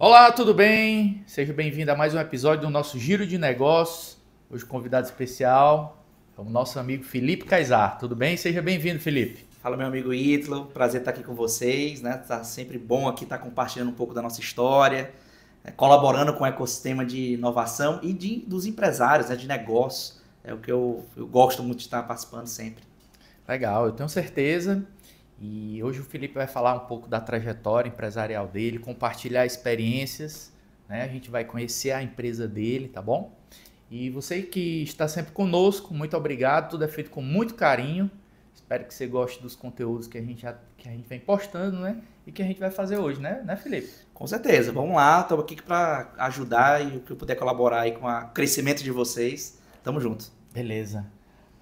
Olá, tudo bem? Seja bem-vindo a mais um episódio do nosso Giro de Negócios. Hoje, convidado especial é o nosso amigo Felipe Kaysar. Tudo bem? Seja bem-vindo, Felipe. Fala, meu amigo Ítalo, prazer estar aqui com vocês, né? Tá sempre bom aqui estar compartilhando um pouco da nossa história, colaborando com o ecossistema de inovação e dos empresários, né? De negócios. É o que eu gosto muito de estar participando sempre. Legal, eu tenho certeza. E hoje o Felipe vai falar um pouco da trajetória empresarial dele, compartilhar experiências, né? A gente vai conhecer a empresa dele, tá bom? E você que está sempre conosco, muito obrigado. Tudo é feito com muito carinho. Espero que você goste dos conteúdos que a gente vem postando, né? E que a gente vai fazer hoje, né, Felipe? Com certeza, vamos lá, estamos aqui para ajudar e o que eu puder colaborar aí com o crescimento de vocês, tamo junto. Beleza.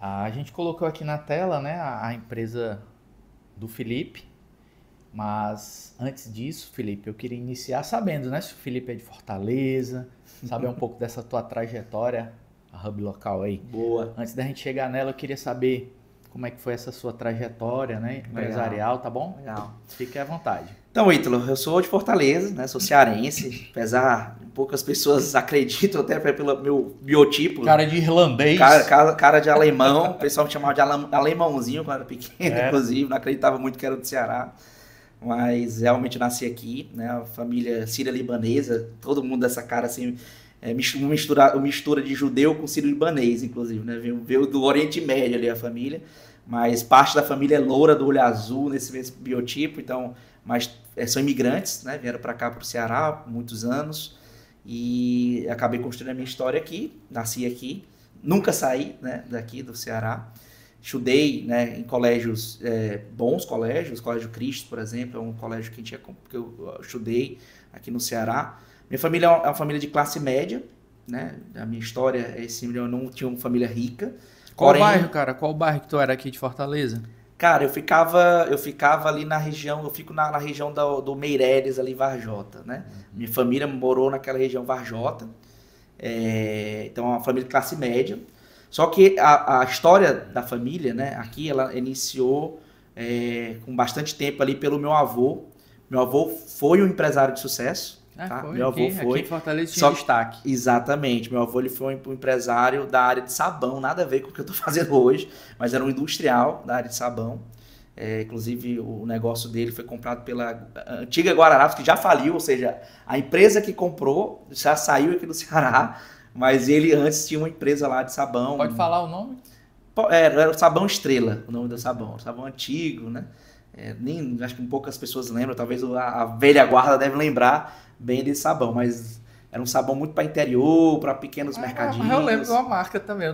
A gente colocou aqui na tela, né, a empresa do Felipe, mas antes disso, Felipe, eu queria iniciar sabendo, né, se o Felipe é de Fortaleza, saber um pouco dessa tua trajetória, a Hub Local aí. Boa. Antes da gente chegar nela, eu queria saber como é que foi essa sua trajetória, né, empresarial, tá bom? Legal. Fique à vontade. Então, Ítalo, eu sou de Fortaleza, né? Sou cearense, apesar de poucas pessoas acreditam até pelo meu biotipo. Cara de irlandês. Cara de alemão, o pessoal me chamava de alemãozinho quando era pequeno, inclusive, não acreditava muito que era do Ceará. Mas realmente nasci aqui, né? A família síria-libanesa, todo mundo dessa cara assim, mistura de judeu com sírio-libanês, inclusive, né? Veio do Oriente Médio ali a família, mas parte da família é loura, do olho azul, nesse mesmo biotipo, então, mas são imigrantes, né? Vieram para cá, para o Ceará, por muitos anos, e acabei construindo a minha história aqui, nasci aqui, nunca saí, né, daqui do Ceará. Estudei, né, em colégios, bons colégios, o Colégio Cristo, por exemplo, é um colégio que eu estudei aqui no Ceará. Minha família é uma família de classe média, né? A minha história é assim, eu não tinha uma família rica. Qual bairro, cara? Qual bairro que tu era aqui de Fortaleza? Cara, eu ficava ali na região, eu fico na região do Meireles, ali, Varjota, né? Minha família morou naquela região Varjota, então é uma família de classe média. Só que a história da família, né, aqui, ela iniciou com bastante tempo ali pelo meu avô. Meu avô foi um empresário de sucesso. Tá? Foi, meu avô foi. Aqui em Fortaleza tinha destaque. Exatamente. Meu avô ele foi um empresário da área de sabão, nada a ver com o que eu estou fazendo hoje, mas era um industrial da área de sabão. Inclusive, o negócio dele foi comprado pela antiga Guararapes, que já faliu, ou seja, a empresa que comprou já saiu aqui do Ceará, mas ele antes tinha uma empresa lá de sabão. Pode falar o nome? Era o Sabão Estrela, o nome do sabão. O sabão antigo, né? Acho que poucas pessoas lembram, talvez a velha guarda deve lembrar bem desse sabão, mas era um sabão muito para interior, para pequenos mercadinhos. Mas eu lembro de uma marca também, eu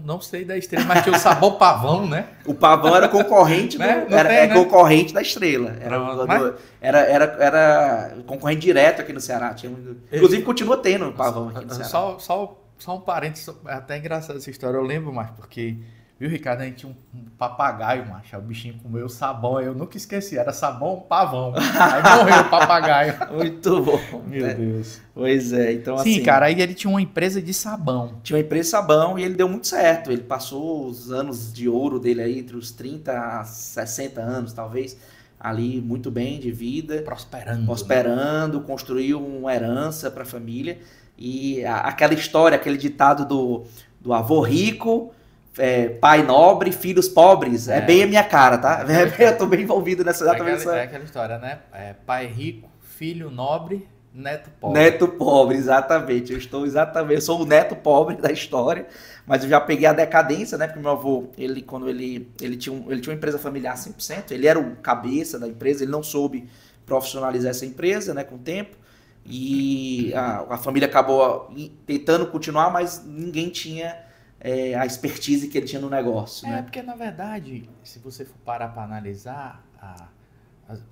não sei da Estrela, mas tinha o sabão Pavão, né? O Pavão era concorrente, né? Concorrente da Estrela. Era concorrente direto aqui no Ceará. Inclusive continua tendo o Pavão aqui no Ceará. Só um parênteses, é até engraçado essa história, eu lembro mais, porque... Viu, Ricardo? A gente tinha um papagaio, macho. O bichinho comeu sabão. Eu nunca esqueci. Era sabão pavão. Aí morreu o papagaio. Muito bom. Meu Deus. Pois é. Então, sim, assim, cara. Aí ele tinha uma empresa de sabão. Tinha uma empresa de sabão e ele deu muito certo. Ele passou os anos de ouro dele aí, entre os 30 a 60 anos, talvez. Ali, muito bem de vida. Prosperando. Né? Construiu uma herança para a família. E aquela história, aquele ditado do avô rico... pai nobre, filhos pobres, é bem a minha cara, tá? Eu tô bem envolvido nessa exatamente. É aquela história, né? Pai rico, filho nobre, neto pobre. Neto pobre, exatamente. Eu sou o neto pobre da história, mas eu já peguei a decadência, né? Porque meu avô, quando ele tinha uma empresa familiar 100%, ele era o cabeça da empresa, ele não soube profissionalizar essa empresa, né, com o tempo. E a família acabou tentando continuar, mas ninguém tinha a expertise que ele tinha no negócio. Né? Porque na verdade, se você for parar para analisar,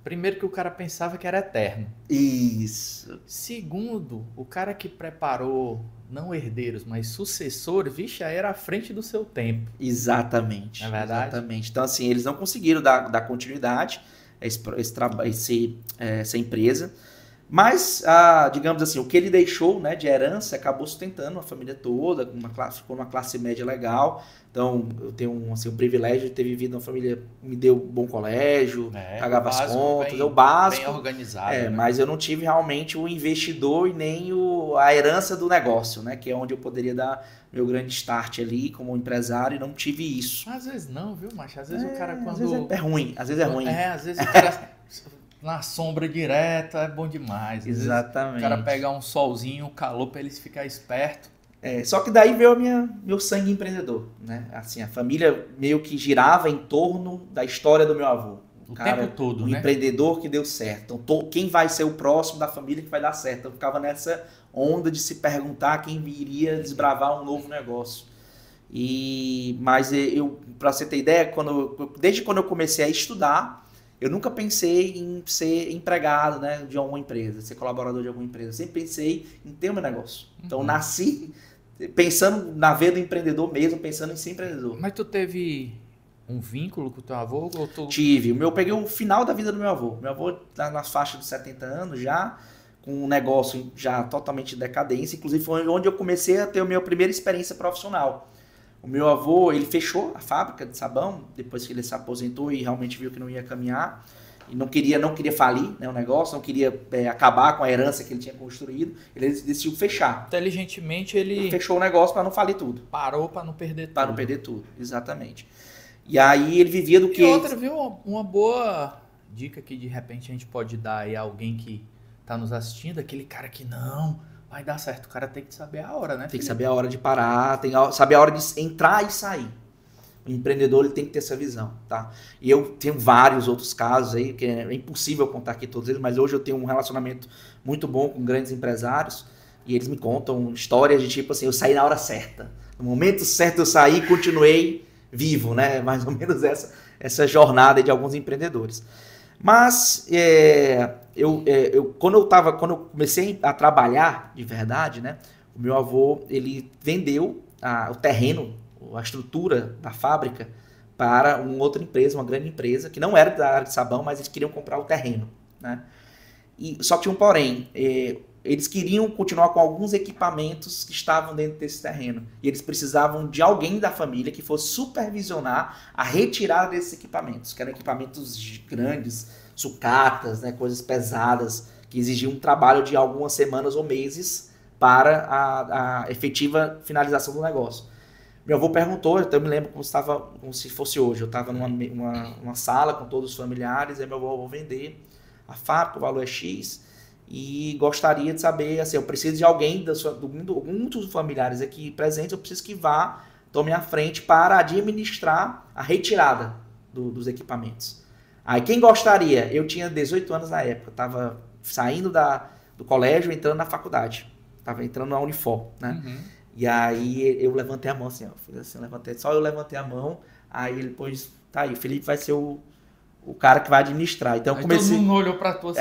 primeiro que o cara pensava que era eterno. Isso. Segundo, o cara que preparou não herdeiros, mas sucessores, vixe, era à frente do seu tempo. Exatamente. Não é verdade? Exatamente. Então, assim, eles não conseguiram dar continuidade a essa empresa. Mas, digamos assim, o que ele deixou, né, de herança acabou sustentando a família toda, ficou numa classe média legal. Então, eu tenho assim, um privilégio de ter vivido uma família que me deu um bom colégio, pagava as contas, o básico. Bem organizado. Né? Mas eu não tive realmente o investidor e nem a herança do negócio, né, que é onde eu poderia dar meu grande start ali como empresário, e não tive isso. Às vezes não, viu, macho? Às vezes o cara quando... Às vezes é ruim, às vezes é ruim. Às vezes o cara... Na sombra direta é bom demais. Exatamente. O cara pegar um solzinho, um calor para ele ficar esperto. Só que daí veio meu sangue empreendedor, né? Assim, a família meio que girava em torno da história do meu avô. O tempo todo, né? Empreendedor que deu certo. Então, quem vai ser o próximo da família que vai dar certo? Eu ficava nessa onda de se perguntar quem viria desbravar um novo negócio. Mas para você ter ideia, desde quando eu comecei a estudar, eu nunca pensei em ser empregado, né, de alguma empresa, ser colaborador de alguma empresa. Eu sempre pensei em ter um negócio. Então, nasci pensando na veia do empreendedor mesmo, pensando em ser empreendedor. Mas tu teve um vínculo com o teu avô? Tive. Eu peguei o final da vida do meu avô. Meu avô está nas faixas de 70 anos já, com um negócio já totalmente em decadência. Inclusive, foi onde eu comecei a ter a minha primeira experiência profissional. O meu avô, ele fechou a fábrica de sabão, depois que ele se aposentou e realmente viu que não ia caminhar. E não queria falir, né, o negócio, não queria acabar com a herança que ele tinha construído. Ele decidiu fechar. Inteligentemente, ele fechou o negócio para não falir tudo. Parou para não perder tudo. Para não perder tudo, exatamente. E aí ele vivia do que... E outra, viu? Uma boa dica que de repente a gente pode dar aí a alguém que está nos assistindo, aquele cara que não... vai dar certo, o cara tem que saber a hora, né? Tem que saber a hora de parar, saber a hora de entrar e sair. O empreendedor ele tem que ter essa visão, tá? E eu tenho vários outros casos aí, que é impossível contar aqui todos eles, mas hoje eu tenho um relacionamento muito bom com grandes empresários, e eles me contam histórias de tipo assim, eu saí na hora certa. No momento certo eu saí e continuei vivo, né? Mais ou menos essa jornada de alguns empreendedores. Mas quando eu comecei a trabalhar de verdade, né, o meu avô ele vendeu o terreno, a estrutura da fábrica para uma outra empresa, uma grande empresa, que não era da área de sabão, mas eles queriam comprar o terreno. Né? Só que tinha um porém, eles queriam continuar com alguns equipamentos que estavam dentro desse terreno. E eles precisavam de alguém da família que fosse supervisionar a retirada desses equipamentos, que eram equipamentos grandes, sucatas, né, coisas pesadas, que exigiam um trabalho de algumas semanas ou meses para a efetiva finalização do negócio. Meu avô perguntou, eu me lembro como se fosse hoje, eu estava numa sala com todos os familiares, aí meu avô, vou vender a fábrica, o valor é X, e gostaria de saber, assim, eu preciso de alguém, algum dos familiares aqui presentes, eu preciso que vá, tome a frente para administrar a retirada dos equipamentos. Aí quem gostaria? Eu tinha 18 anos na época, estava saindo do colégio, entrando na faculdade, estava entrando na Unifor, né? Uhum. E aí eu levantei a mão assim, ó, fiz assim, só eu levantei a mão, aí ele depois, tá aí, o Felipe vai ser o cara que vai administrar. Então eu comecei... Todo mundo olhou pra tu assim,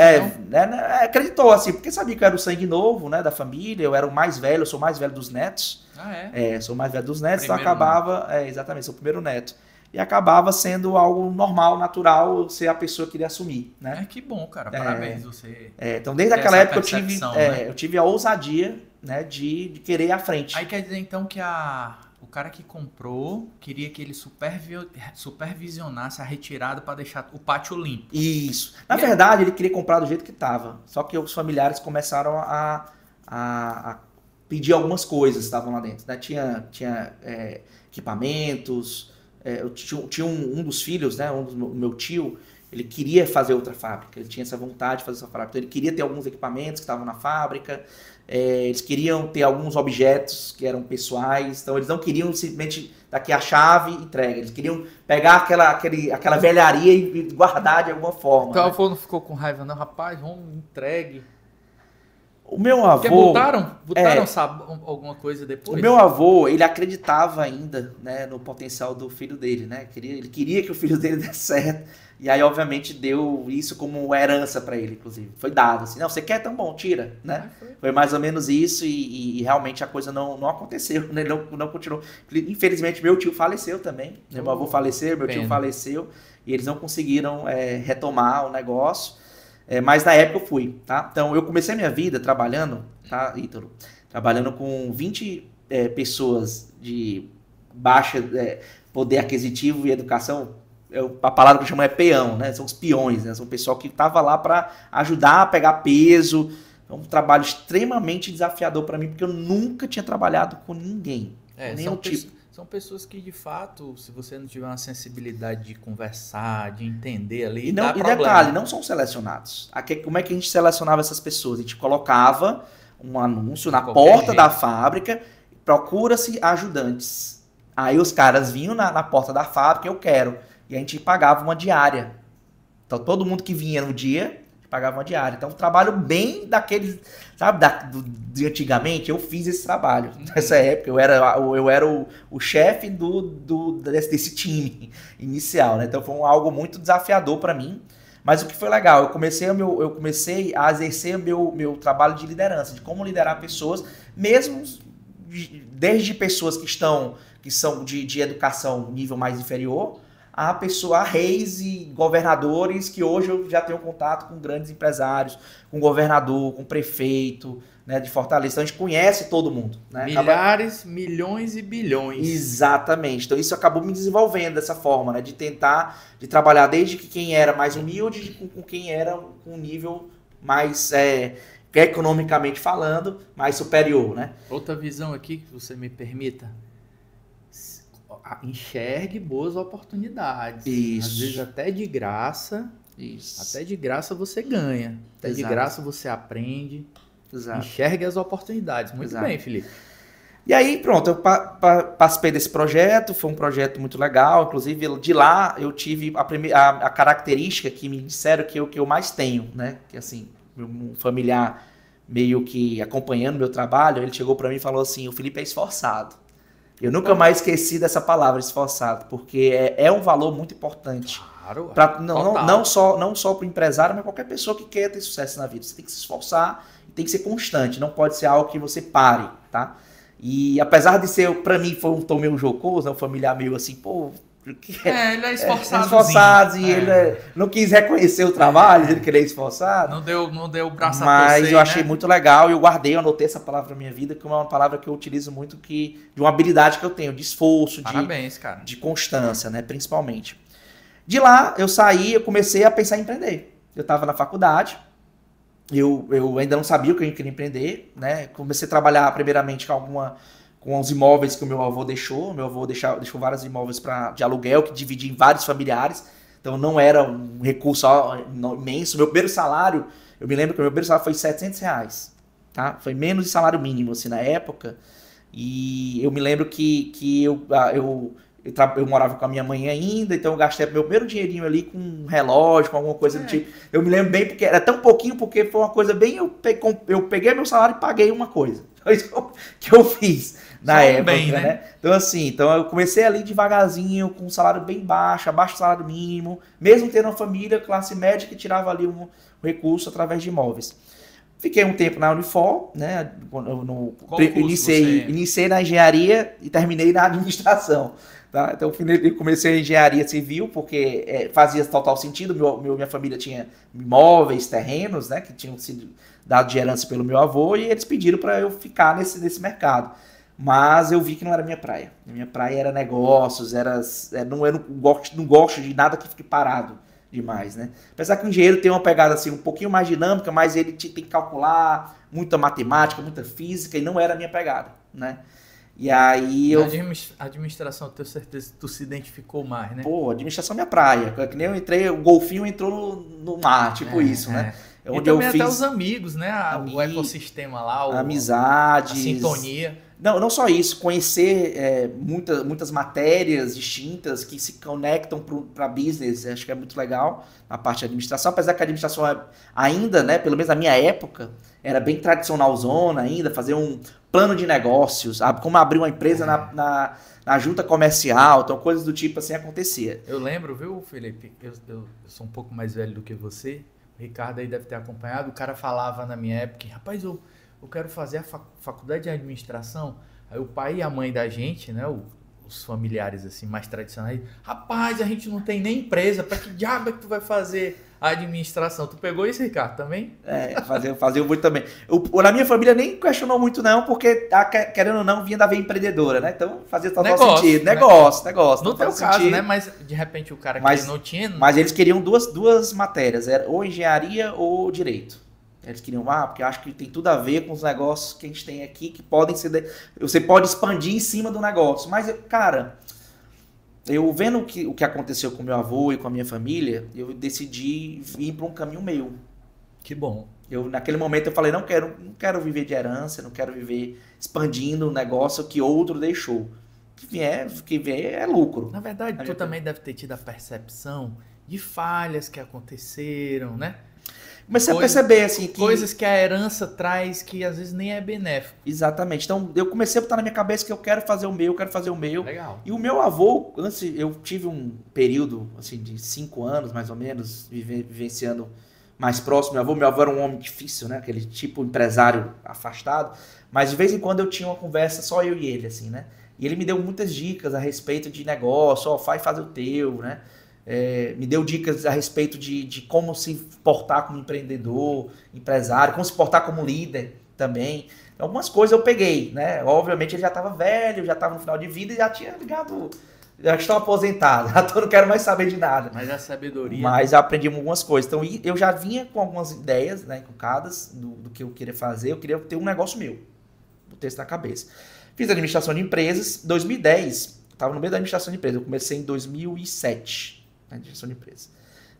acreditou assim, porque sabia que eu era o sangue novo, né, da família, eu era o mais velho, eu sou o mais velho dos netos. Ah, é? Sou o mais velho dos netos, Primeiro então acabava, exatamente, sou o primeiro neto. E acabava sendo algo normal, natural, ser a pessoa que iria assumir, né? Que bom, cara, parabéns, você... então desde aquela época né? eu tive a ousadia, né, de querer ir à frente. Aí quer dizer então que o cara que comprou queria que ele supervisionasse a retirada para deixar o pátio limpo. Isso. Na verdade, ele queria comprar do jeito que estava. Só que os familiares começaram a pedir algumas coisas que estavam lá dentro. Né? Tinha equipamentos. Tinha um dos filhos, né, o meu tio, ele queria fazer outra fábrica. Ele tinha essa vontade de fazer essa fábrica. Então, ele queria ter alguns equipamentos que estavam na fábrica. Eles queriam ter alguns objetos que eram pessoais, então eles não queriam simplesmente daqui a chave e entrega, eles queriam pegar aquela velharia e guardar de alguma forma. Então o avô não ficou com raiva não, rapaz, vamos entregue. O meu avô... Botaram alguma coisa depois? O meu avô, ele acreditava ainda, né, no potencial do filho dele, né? Ele queria que o filho dele desse certo. E aí, obviamente, deu isso como herança para ele, inclusive. Foi dado assim, não, você quer? Então bom, tira, né? Foi mais ou menos isso e realmente a coisa não aconteceu, né? Não continuou. Infelizmente, meu tio faleceu também. Meu avô faleceu, meu tio faleceu. E eles não conseguiram retomar o negócio. Mas na época eu fui, tá? Então eu comecei a minha vida trabalhando, tá, Ítalo? Trabalhando com 20 pessoas de baixa poder aquisitivo e educação. A palavra que eu chamo é peão, né? São os peões, né? São o pessoal que estava lá para ajudar a pegar peso. É um trabalho extremamente desafiador para mim, porque eu nunca tinha trabalhado com ninguém. Nenhum tipo. São pessoas que, de fato, se você não tiver uma sensibilidade de conversar, de entender ali, dá problema. E detalhe, não são selecionados. Como é que a gente selecionava essas pessoas? A gente colocava um anúncio na porta da fábrica, procura-se ajudantes. Aí os caras vinham na porta da fábrica, eu quero. E a gente pagava uma diária. Então todo mundo que vinha no dia, pagava uma diária. Então um trabalho bem daqueles, sabe, de antigamente, eu fiz esse trabalho. Nessa época eu era o chefe desse time inicial, né? Então foi algo muito desafiador para mim. Mas o que foi legal, eu comecei a exercer meu trabalho de liderança, de como liderar pessoas, mesmo desde pessoas que são de educação nível mais inferior, a reis e governadores, que hoje eu já tenho contato com grandes empresários, com governador, com prefeito, né, de Fortaleza. Então a gente conhece todo mundo. Né? Milhares, milhões e bilhões. Exatamente. Então isso acabou me desenvolvendo dessa forma, né, de trabalhar desde que quem era mais humilde com quem era com um nível mais, economicamente falando, mais superior. Né? Outra visão aqui, que você me permita. Enxergue boas oportunidades. Isso. Às vezes até de graça. Isso. Até de graça você ganha. Até Exato. de graça você aprende. Exato. Enxergue as oportunidades. Muito Exato. bem, Felipe. E aí, pronto, eu participei desse projeto, foi um projeto muito legal. Inclusive, de lá eu tive a característica que me disseram que eu mais tenho, né? Que assim, um familiar meio que acompanhando meu trabalho, ele chegou para mim e falou assim: o Felipe é esforçado. Eu nunca mais esqueci dessa palavra, esforçado, porque é um valor muito importante. Claro. Não só para o empresário, mas qualquer pessoa que quer ter sucesso na vida. Você tem que se esforçar e tem que ser constante. Não pode ser algo que você pare, tá? E apesar de ser, para mim, foi um tom meio jocoso, um familiar meio assim, pô... ele é esforçado. E ele não quis reconhecer o trabalho, ele queria esforçado. Não deu o braço a torcer, mas eu achei, né? muito legal e eu guardei, eu anotei essa palavra na minha vida, que é uma palavra que eu utilizo muito, de uma habilidade que eu tenho, de esforço, Parabéns, cara. De constância, né, principalmente. De lá, eu saí, eu comecei a pensar em empreender. Eu estava na faculdade, eu ainda não sabia o que eu queria empreender, né? Comecei a trabalhar primeiramente com os imóveis que o meu avô deixou. Meu avô deixou vários imóveis de aluguel, que dividia em vários familiares. Então não era um recurso imenso. Meu primeiro salário, eu me lembro que o meu primeiro salário foi R$700. Tá? Foi menos de salário mínimo assim, na época. E eu me lembro que eu morava com a minha mãe ainda, então eu gastei meu primeiro dinheirinho ali com um relógio, com alguma coisa do tipo. Eu me lembro bem, porque era tão pouquinho, porque foi uma coisa bem... Eu peguei meu salário e paguei uma coisa. Foi isso que eu fiz na época, né? Então eu comecei ali devagarzinho, com um salário bem baixo, abaixo do salário mínimo, mesmo tendo uma família, classe média, que tirava ali um recurso através de imóveis. Fiquei um tempo na Unifor, né? Iniciei na engenharia e terminei na administração. Tá? Então eu comecei a engenharia civil, porque fazia total sentido. Minha família tinha imóveis, terrenos, né? Que tinham sido dados de herança pelo meu avô, e eles pediram para eu ficar nesse mercado. Mas eu vi que não era minha praia. Minha praia era negócios, eu não gosto de nada que fique parado demais, né? Apesar que o engenheiro tem uma pegada assim um pouquinho mais dinâmica, mas ele tem que calcular muita matemática, muita física, e não era a minha pegada, né? E aí A administração, eu tenho certeza que tu se identificou mais, né? Pô, administração é minha praia. Que nem eu entrei, o golfinho entrou no mar, tipo isso, né? E também até os amigos, né? O ecossistema lá, amizade, a sintonia. Não só isso, conhecer muitas matérias distintas que se conectam para business, acho que é muito legal na parte de administração, apesar que a administração ainda, né, pelo menos na minha época, era bem tradicionalzona ainda, fazer um plano de negócios, como abrir uma empresa na junta comercial, então coisas do tipo assim acontecia. Eu lembro, viu, Felipe, eu sou um pouco mais velho do que você, o Ricardo aí deve ter acompanhado, o cara falava na minha época, rapaz, eu quero fazer a faculdade de administração. Aí o pai e a mãe da gente, né, os familiares assim mais tradicionais, rapaz, a gente não tem nem empresa, para que diabo é que tu vai fazer a administração? Tu pegou isso, Ricardo, também? Fazia muito também. Na minha família nem questionou muito não, porque querendo ou não, vinha da veia empreendedora, né? Então fazia total sentido. Negócio. No teu caso, né? Mas de repente o cara que não tinha... Mas eles queriam duas matérias, era ou engenharia ou direito. Eles queriam, porque eu acho que tem tudo a ver com os negócios que a gente tem aqui, que podem ser... Você pode expandir em cima do negócio. Mas, cara, eu vendo o que aconteceu com meu avô e com a minha família, eu decidi vir para um caminho meu. Que bom. Naquele momento eu falei, não quero viver de herança, não quero viver expandindo um negócio que outro deixou. Que vier é lucro. Na verdade, tu também deve ter tido a percepção de falhas que aconteceram, né? Comecei a perceber, assim, que... Coisas que a herança traz que às vezes nem é benéfico. Exatamente. Então, eu comecei a botar na minha cabeça que eu quero fazer o meu. Legal. E o meu avô, antes, eu tive um período, assim, de 5 anos, mais ou menos, vivenciando mais próximo. Meu avô era um homem difícil, né? Aquele tipo empresário afastado. Mas, de vez em quando, eu tinha uma conversa, só eu e ele, assim, né? E ele me deu muitas dicas a respeito de negócio, vai fazer o teu, né? Me deu dicas a respeito de como se portar como empreendedor, empresário, como se portar como líder também. Algumas coisas eu peguei, né? Obviamente ele já estava velho, já estava no final de vida e já tinha ligado, já estou aposentado, não quero mais saber de nada. Mas a sabedoria... Mas eu aprendi algumas coisas. Então eu já vinha com algumas ideias, né, encucadas do que eu queria fazer. Eu queria ter um negócio meu, botei isso na cabeça. Fiz administração de empresas. 2010, estava no meio da administração de empresas. Eu comecei em 2007. Administração de empresa.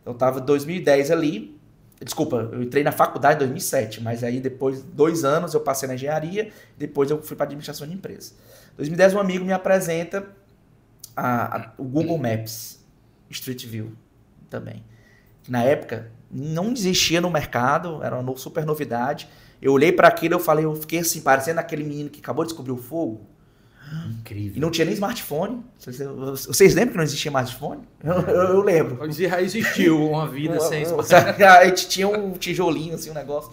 Então estava 2010 ali, desculpa, eu entrei na faculdade em 2007, mas aí depois, 2 anos eu passei na engenharia, depois eu fui para administração de empresa. 2010 um amigo me apresenta o Google Maps, Street View também. Na época não existia no mercado, era uma super novidade. Eu olhei para aquilo, eu fiquei assim, parecendo aquele menino que acabou de descobrir o fogo. Incrível. E não tinha nem smartphone. Vocês lembram que não existia smartphone? Eu lembro. Já existiu uma vida sem smartphone. A gente tinha um tijolinho, assim, um negócio.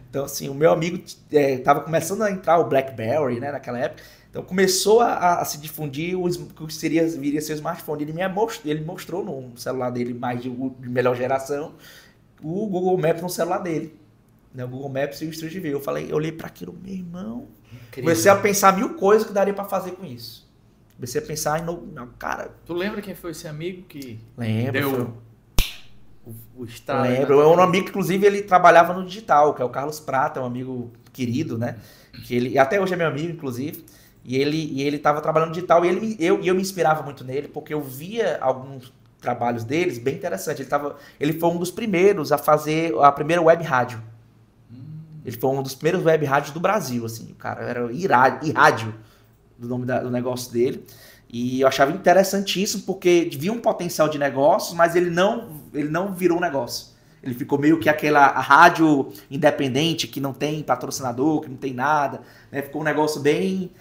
Então, assim, o meu amigo estava começando a entrar o BlackBerry, né, naquela época. Então, começou a se difundir o que viria a ser o smartphone. Ele mostrou no celular dele, mais de melhor geração, o Google Maps no celular dele. Né, o Google Maps e o Street View. Eu olhei para aquilo, meu irmão. Incrível. Comecei a pensar 1000 coisas que daria para fazer com isso. Comecei a pensar cara... Tu lembra quem foi esse amigo que deu o estralo? Lembro. É um amigo que, inclusive, ele trabalhava no digital, que é o Carlos Prata, um amigo querido, né? Que ele até hoje é meu amigo, inclusive. E ele estava trabalhando no digital e eu me inspirava muito nele, porque eu via alguns trabalhos deles bem interessantes. Ele foi um dos primeiros a fazer a primeira web rádio. Ele foi um dos primeiros web rádios do Brasil, assim. O cara era iRádio, do nome do negócio dele. E eu achava interessantíssimo, porque via um potencial de negócio, mas ele não virou um negócio. Ele ficou meio que aquela rádio independente, que não tem patrocinador, que não tem nada. Né? Ficou um negócio bem...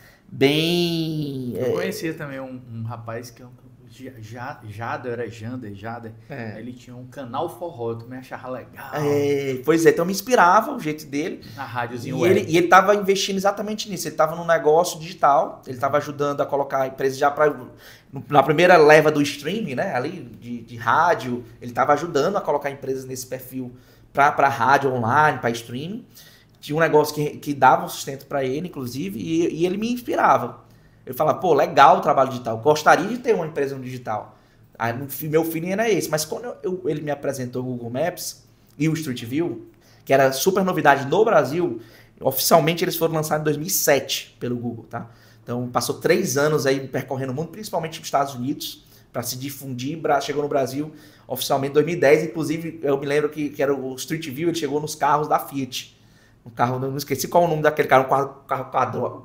Eu conhecia também um rapaz que Jader. Ele tinha um canal forró, eu também achava legal. Pois é, então me inspirava o jeito dele. Na rádiozinha web. E ele estava investindo exatamente nisso. Ele estava num negócio digital, ele estava ajudando a colocar a empresa já na primeira leva do streaming, né? Ali de rádio, ele estava ajudando a colocar empresas nesse perfil para rádio online, para streaming. Tinha um negócio que dava um sustento para ele, inclusive, e ele me inspirava. Eu falava, pô, legal o trabalho digital, gostaria de ter uma empresa no digital. Aí, meu feeling era esse. Mas quando ele me apresentou o Google Maps e o Street View, que era super novidade no Brasil, oficialmente eles foram lançados em 2007 pelo Google, tá? Então passou 3 anos aí percorrendo o mundo, principalmente nos Estados Unidos, para se difundir. Chegou no Brasil oficialmente em 2010, inclusive eu me lembro que era o Street View, ele chegou nos carros da Fiat. Um carro, não esqueci qual é o nome daquele carro,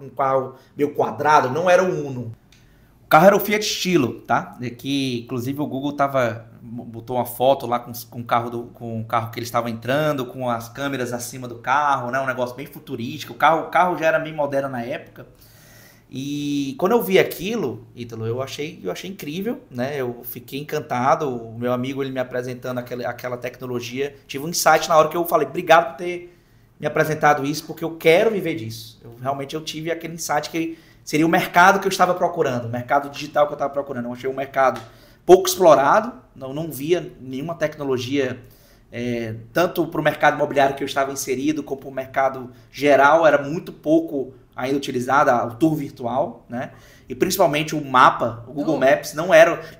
um carro meio quadrado, não era um Uno. O carro era o Fiat Stilo, tá? Que inclusive o Google botou uma foto lá com o carro que eles estavam entrando, com as câmeras acima do carro, né? Um negócio bem futurístico. O carro já era bem moderno na época. E quando eu vi aquilo, Ítalo, eu achei incrível, né? Eu fiquei encantado. O meu amigo, ele me apresentando aquela tecnologia, tive um insight na hora que eu falei, obrigado por ter me apresentado isso, porque eu quero viver disso. Realmente eu tive aquele insight que seria o mercado que eu estava procurando, o mercado digital que eu estava procurando. Eu achei um mercado pouco explorado, não via nenhuma tecnologia, tanto para o mercado imobiliário que eu estava inserido, como para o mercado geral, era muito pouco ainda utilizada, o tour virtual, né? E principalmente o mapa, o Google Maps, não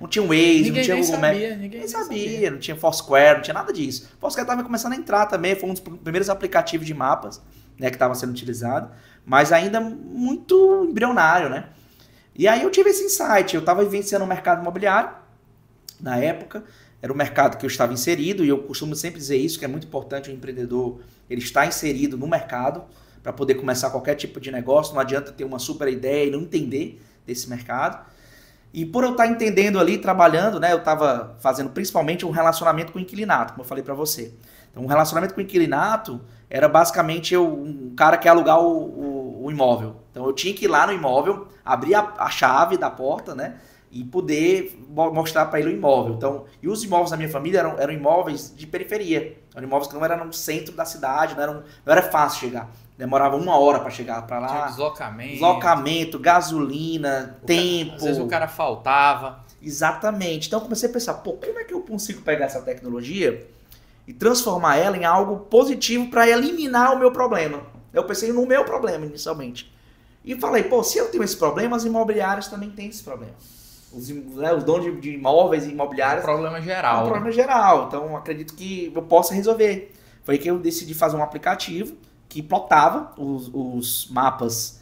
tinha o Waze, não tinha o Google Maps. Ninguém sabia, não tinha Foursquare, não tinha nada disso. Foursquare estava começando a entrar também, foi um dos primeiros aplicativos de mapas, né, que estava sendo utilizado, mas ainda muito embrionário, né? E aí eu tive esse insight, eu estava vivenciando o mercado imobiliário, na época, era o mercado que eu estava inserido, e eu costumo sempre dizer isso, que é muito importante o empreendedor, ele estar inserido no mercado, para poder começar qualquer tipo de negócio, não adianta ter uma super ideia e não entender desse mercado. E por eu estar entendendo ali, trabalhando, né, eu estava fazendo principalmente um relacionamento com o inquilinato, como eu falei para você. Então, um relacionamento com o inquilinato era basicamente um cara que ia alugar o imóvel. Então, eu tinha que ir lá no imóvel, abrir a chave da porta, né, e poder mostrar para ele o imóvel. Então, e os imóveis da minha família eram imóveis de periferia. Eram imóveis que não eram no centro da cidade, não era fácil chegar. Demorava 1 hora para chegar para lá. Tinha deslocamento, gasolina, tempo. Às vezes o cara faltava. Exatamente. Então eu comecei a pensar, como é que eu consigo pegar essa tecnologia e transformar ela em algo positivo para eliminar o meu problema? Eu pensei no meu problema inicialmente. E falei, se eu tenho esse problema, as imobiliárias também têm esse problema. Os donos de imóveis e imobiliários... É um problema geral. É um problema geral. Então acredito que eu possa resolver. Foi que eu decidi fazer um aplicativo que plotava os mapas,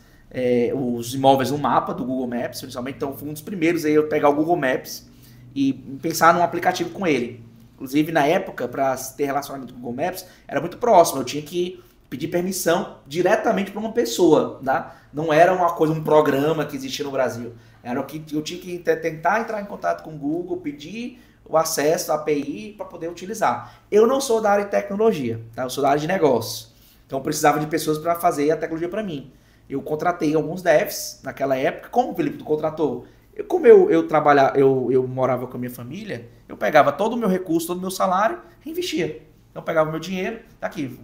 os imóveis no mapa do Google Maps, principalmente. Então, fui um dos primeiros aí eu pegar o Google Maps e pensar num aplicativo com ele. Inclusive, na época, para ter relacionamento com o Google Maps, era muito próximo. Eu tinha que pedir permissão diretamente para uma pessoa, tá? Não era uma coisa, um programa que existia no Brasil. Era o que eu tinha que tentar entrar em contato com o Google, pedir o acesso à API para poder utilizar. Eu não sou da área de tecnologia, tá? Eu sou da área de negócio. Então eu precisava de pessoas para fazer a tecnologia para mim. Eu contratei alguns devs naquela época. Como o Felipe tu contratou? Como eu morava com a minha família, eu pegava todo o meu recurso, todo o meu salário e investia. Então eu pegava o meu dinheiro, tá aqui,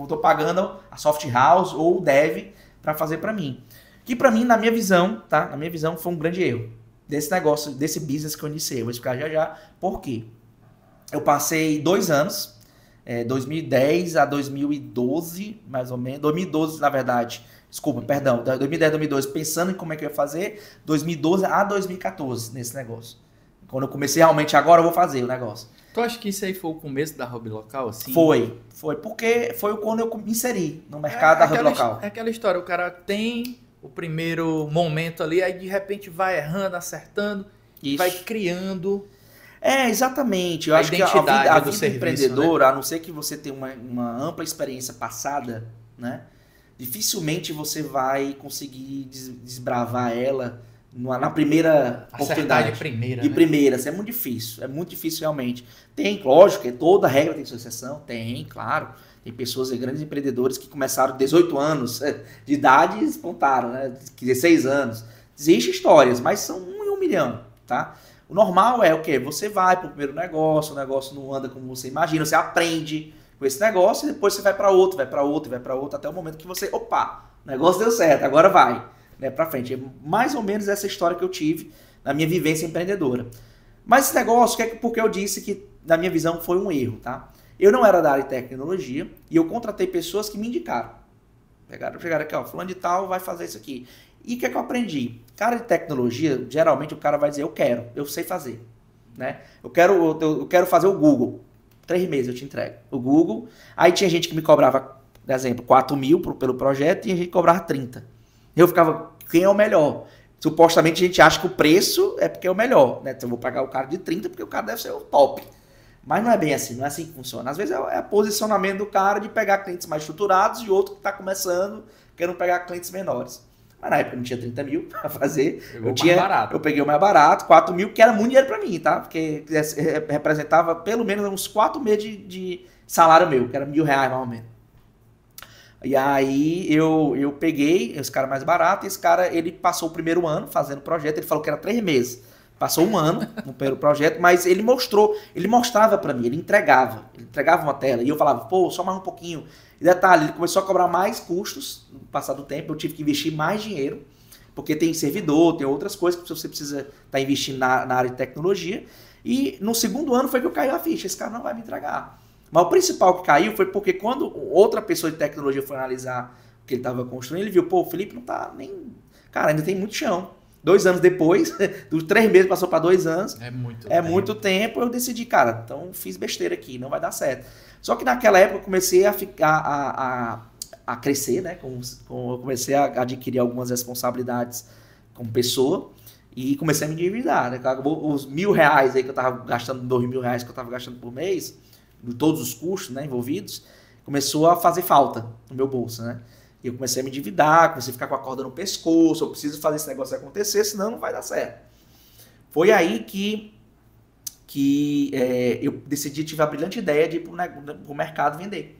estou pagando a soft house ou o dev para fazer para mim. Que para mim, na minha visão, tá? Na minha visão foi um grande erro desse negócio, desse business que eu iniciei. Eu vou explicar já. Por quê? Eu passei 2 anos, 2010 a 2012, mais ou menos. 2012, na verdade. Desculpa, perdão. 2010 a 2012, pensando em como é que eu ia fazer. 2012 a 2014, nesse negócio. Quando eu comecei realmente, agora eu vou fazer o negócio. Tu acha que isso aí foi o começo da Hub Local, assim? Foi, porque foi quando eu me inseri no mercado da Hub Local. É aquela história, o cara tem o primeiro momento ali, aí de repente vai errando, acertando, vai criando... exatamente. Eu acho que a vida serviço, empreendedora, né? A não ser que você tenha uma ampla experiência passada, né? Dificilmente você vai conseguir desbravar ela na primeira oportunidade. De primeira. Isso é muito difícil realmente. Tem, lógico, que toda regra tem sua exceção, tem, claro. Tem pessoas, grandes empreendedores que começaram 18 anos de idade e despontaram, né? 16 anos. Existem histórias, mas são 1 em 1 milhão, tá? O normal é o quê? Você vai para o primeiro negócio, o negócio não anda como você imagina, você aprende com esse negócio e depois você vai para outro, até o momento que você, o negócio deu certo, agora vai, né, para frente. É mais ou menos essa história que eu tive na minha vivência empreendedora. Mas esse negócio, porque eu disse que, na minha visão, foi um erro, tá? Eu não era da área de tecnologia e eu contratei pessoas que me indicaram. Chegaram aqui, fulano de tal vai fazer isso aqui. E o que é que eu aprendi? Cara de tecnologia, geralmente o cara vai dizer, eu sei fazer, né? Eu quero fazer o Google. 3 meses eu te entrego. O Google. Aí tinha gente que me cobrava, por exemplo, 4 mil pelo projeto e a gente cobrava 30. Eu ficava, quem é o melhor? Supostamente a gente acha que o preço é porque é o melhor, né? Então eu vou pagar o cara de 30 porque o cara deve ser o top. Mas não é bem assim, não é assim que funciona. Às vezes é posicionamento do cara de pegar clientes mais estruturados e outro que está começando querendo pegar clientes menores. Mas na época eu não tinha 30 mil para fazer. Eu peguei o mais barato, 4 mil, que era muito dinheiro para mim, tá? Porque representava pelo menos uns 4 meses de salário meu, que era R$1.000 mais ou menos. E aí eu peguei esse cara mais barato, esse cara, ele passou o primeiro ano fazendo o projeto, ele falou que era 3 meses. Passou 1 ano no primeiro projeto, mas ele mostrava para mim, ele entregava uma tela, e eu falava, só mais um pouquinho. E detalhe, ele começou a cobrar mais custos no passar do tempo, eu tive que investir mais dinheiro, porque tem servidor, tem outras coisas que você precisa estar investindo na área de tecnologia. E no segundo ano foi que eu caí a ficha, esse cara não vai me entregar. Mas o principal que caiu foi porque quando outra pessoa de tecnologia foi analisar o que ele estava construindo, ele viu, pô, o Felipe não tá nem... Cara, ainda tem muito chão. 2 anos depois, dos 3 meses passou para 2 anos. Muito tempo. Eu decidi, cara, então fiz besteira aqui, não vai dar certo. Só que naquela época eu comecei a crescer, né? Eu comecei a adquirir algumas responsabilidades como pessoa e comecei a me endividar, né? Acabou os R$1.000 aí que eu tava gastando, R$2.000 que eu tava gastando por mês, de todos os custos, né, envolvidos, começou a fazer falta no meu bolso, né? E eu comecei a me endividar, comecei a ficar com a corda no pescoço, eu preciso fazer esse negócio acontecer, senão não vai dar certo. Foi aí que eu decidi, tive a brilhante ideia de ir pro mercado vender.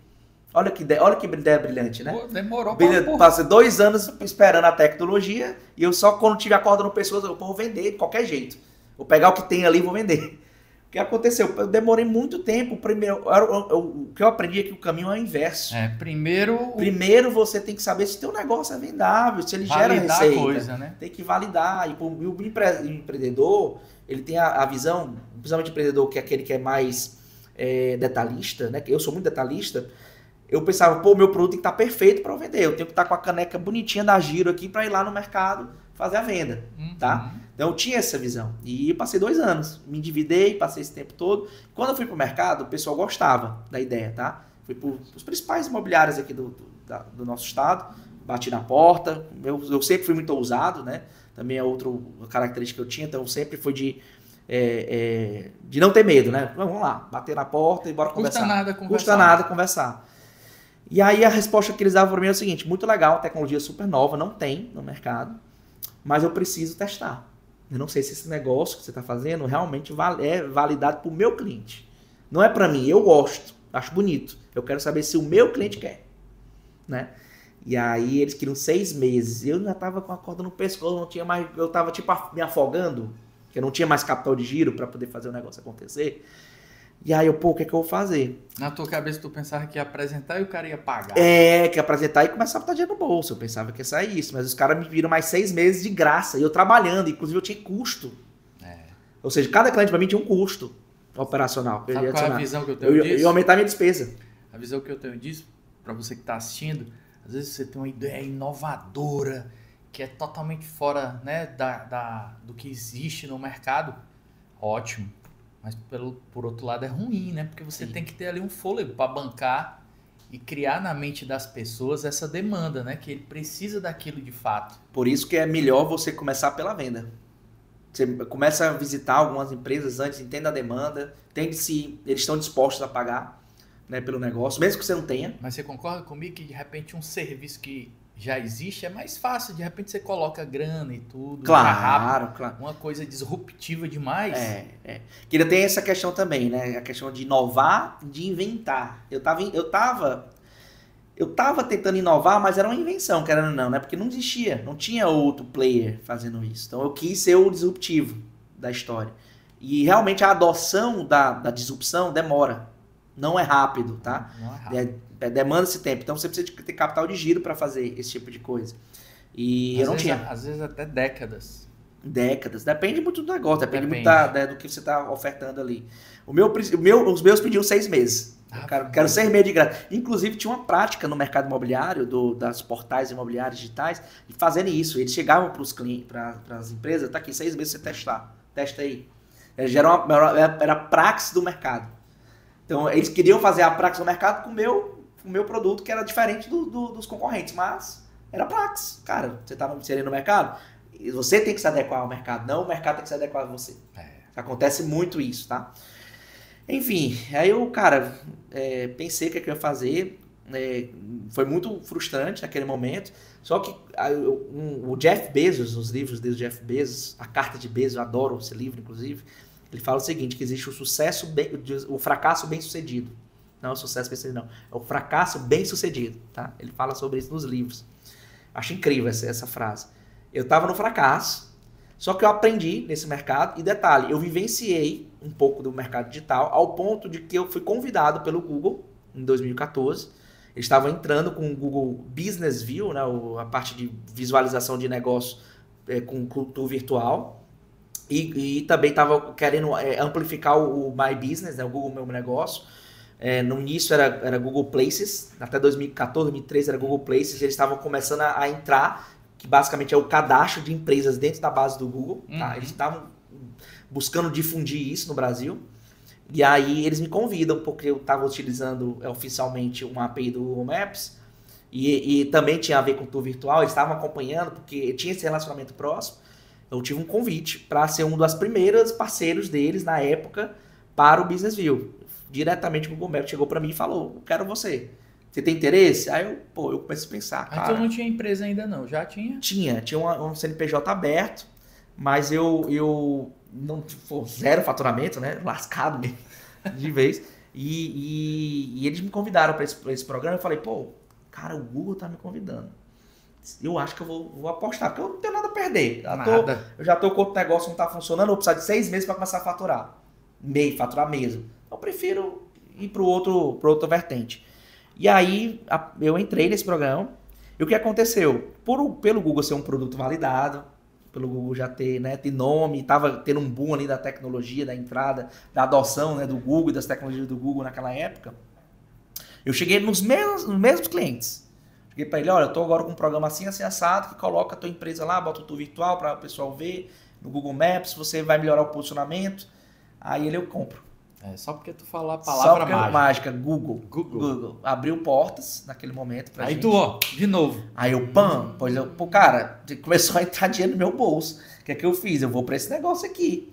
Olha que ideia brilhante, né? Demorou Passei 2 anos esperando a tecnologia e eu só quando tive a corda no pescoço, eu vou vender de qualquer jeito. Vou pegar o que tem ali e vou vender. O que aconteceu? Eu demorei muito tempo. O que eu aprendi é que o caminho é o inverso. Primeiro você tem que saber se o teu negócio é vendável, se ele gera receita. Coisa, né? Tem que validar. E o empreendedor, ele tem a visão, principalmente o empreendedor que é aquele que é mais detalhista, né? Eu sou muito detalhista. Eu pensava, pô, meu produto tem que estar perfeito para eu vender. Eu tenho que estar com a caneca bonitinha da Giro aqui para ir lá no mercado fazer a venda, tá? Então eu tinha essa visão. E eu passei 2 anos, me endividei, passei esse tempo todo. Quando eu fui pro mercado, o pessoal gostava da ideia, tá? Fui pros principais imobiliários aqui do do nosso estado, bati na porta, eu sempre fui muito ousado, né? Também é outra característica que eu tinha, então sempre foi de não ter medo, né? Vamos lá, bater na porta e bora conversar. Custa nada conversar. E aí a resposta que eles davam para mim é o seguinte: muito legal, uma tecnologia super nova, não tem no mercado, mas eu preciso testar. Eu não sei se esse negócio que você está fazendo realmente é validado para o meu cliente. Não é para mim, eu gosto, acho bonito. Eu quero saber se o meu cliente quer, né? E aí eles queriam 6 meses. Eu já estava com a corda no pescoço, não tinha mais, eu estava tipo me afogando, que eu não tinha mais capital de giro para poder fazer o negócio acontecer. E aí o que é que eu vou fazer? Na tua cabeça tu pensava que ia apresentar e o cara ia pagar. Que ia apresentar e começar a botar dinheiro no bolso. Eu pensava que ia sair isso, mas os caras me viram mais 6 meses de graça. E eu trabalhando, inclusive eu tinha custo. Ou seja, cada cliente para mim tinha um custo operacional. Sabe qual é a visão que eu tenho disso? Eu ia aumentar a minha despesa. A visão que eu tenho disso, para você que está assistindo, às vezes você tem uma ideia inovadora, que é totalmente fora, né, do que existe no mercado. Ótimo. Mas por outro lado é ruim, né? Porque você tem que ter ali um fôlego para bancar e criar na mente das pessoas essa demanda, né? Que ele precisa daquilo de fato. Por isso que é melhor você começar pela venda. Você começa a visitar algumas empresas antes, entenda a demanda, entende se eles estão dispostos a pagar, né, pelo negócio, mesmo que você não tenha. Mas você concorda comigo que de repente um serviço que já existe é mais fácil, de repente você coloca grana e tudo, claro. Uma coisa disruptiva demais. Que ainda tem essa questão também, né? A questão de inovar, de inventar. Eu tava tentando inovar, mas era uma invenção, querendo ou não, né? Porque não existia, não tinha outro player fazendo isso. Então eu quis ser o disruptivo da história. E realmente a adoção da disrupção demora. Não é rápido, tá? Não é rápido. Demanda esse tempo. Então você precisa ter capital de giro para fazer esse tipo de coisa. E eu não tinha. Às vezes até décadas. Depende muito do negócio, depende muito do que você está ofertando ali. Os meus pediam 6 meses. Quero 6 meses de graça. Inclusive tinha uma prática no mercado imobiliário, das portais imobiliários digitais, de fazerem isso. Eles chegavam para os clientes, para as empresas, tá aqui 6 meses você testar. Testa aí. Era a praxe do mercado. Então eles queriam fazer a praxe do mercado com o meu produto, que era diferente dos concorrentes, mas era praxe. Cara, você está inserindo no mercado, você tem que se adequar ao mercado, não o mercado tem que se adequar a você. Acontece muito isso, tá? Enfim, aí eu, cara, pensei o que eu ia fazer, foi muito frustrante naquele momento, só que o Jeff Bezos, os livros do Jeff Bezos, a Carta de Bezos, eu adoro esse livro, inclusive, ele fala o seguinte, que existe o fracasso bem-sucedido. Não é o sucesso bem-sucedido, não. É o fracasso bem-sucedido, tá? Ele fala sobre isso nos livros. Acho incrível essa frase. Eu estava no fracasso, só que eu aprendi nesse mercado, e detalhe, eu vivenciei um pouco do mercado digital, ao ponto de que eu fui convidado pelo Google, em 2014, eles estavam entrando com o Google Business View, né, a parte de visualização de negócio com tour virtual e também estava querendo amplificar o My Business, né, o Google Meu Negócio. No início era Google Places, até 2014, 2013 era Google Places, eles estavam começando a entrar, que basicamente é o cadastro de empresas dentro da base do Google. Tá? Eles estavam buscando difundir isso no Brasil. E aí eles me convidam, porque eu estava utilizando oficialmente uma API do Google Maps, e também tinha a ver com o tour virtual, eles estavam acompanhando, porque tinha esse relacionamento próximo. Eu tive um convite para ser um dos primeiros parceiros deles na época para o Business View. Diretamente o Google Maps chegou para mim e falou, eu quero você. Você tem interesse? Aí eu comecei a pensar, cara... Então não tinha empresa ainda não, já tinha? Tinha um CNPJ aberto, mas eu não zero faturamento, né? Lascado mesmo, de vez. E eles me convidaram para esse programa. Eu falei, pô, cara, o Google tá me convidando. Eu acho que eu vou apostar, porque eu não tenho nada a perder. Eu já tô com outro negócio que não tá funcionando, eu vou precisar de 6 meses para começar a faturar. Faturar mesmo. Eu prefiro ir para outra vertente. E aí eu entrei nesse programa. E o que aconteceu? Pelo Google ser um produto validado, pelo Google já ter nome, estava tendo um boom ali da tecnologia, da entrada, da adoção, né, do Google e das tecnologias do Google naquela época, eu cheguei nos mesmos clientes. Cheguei para ele, olha, eu estou agora com um programa assim assado, que coloca a tua empresa lá, bota o tour virtual para o pessoal ver, no Google Maps, você vai melhorar o posicionamento. Aí eu compro. Só porque tu falou a palavra mágica. Google. Abriu portas naquele momento pra gente. Aí tu, de novo. Aí cara, começou a entrar dinheiro no meu bolso. O que é que eu fiz? Eu vou pra esse negócio aqui.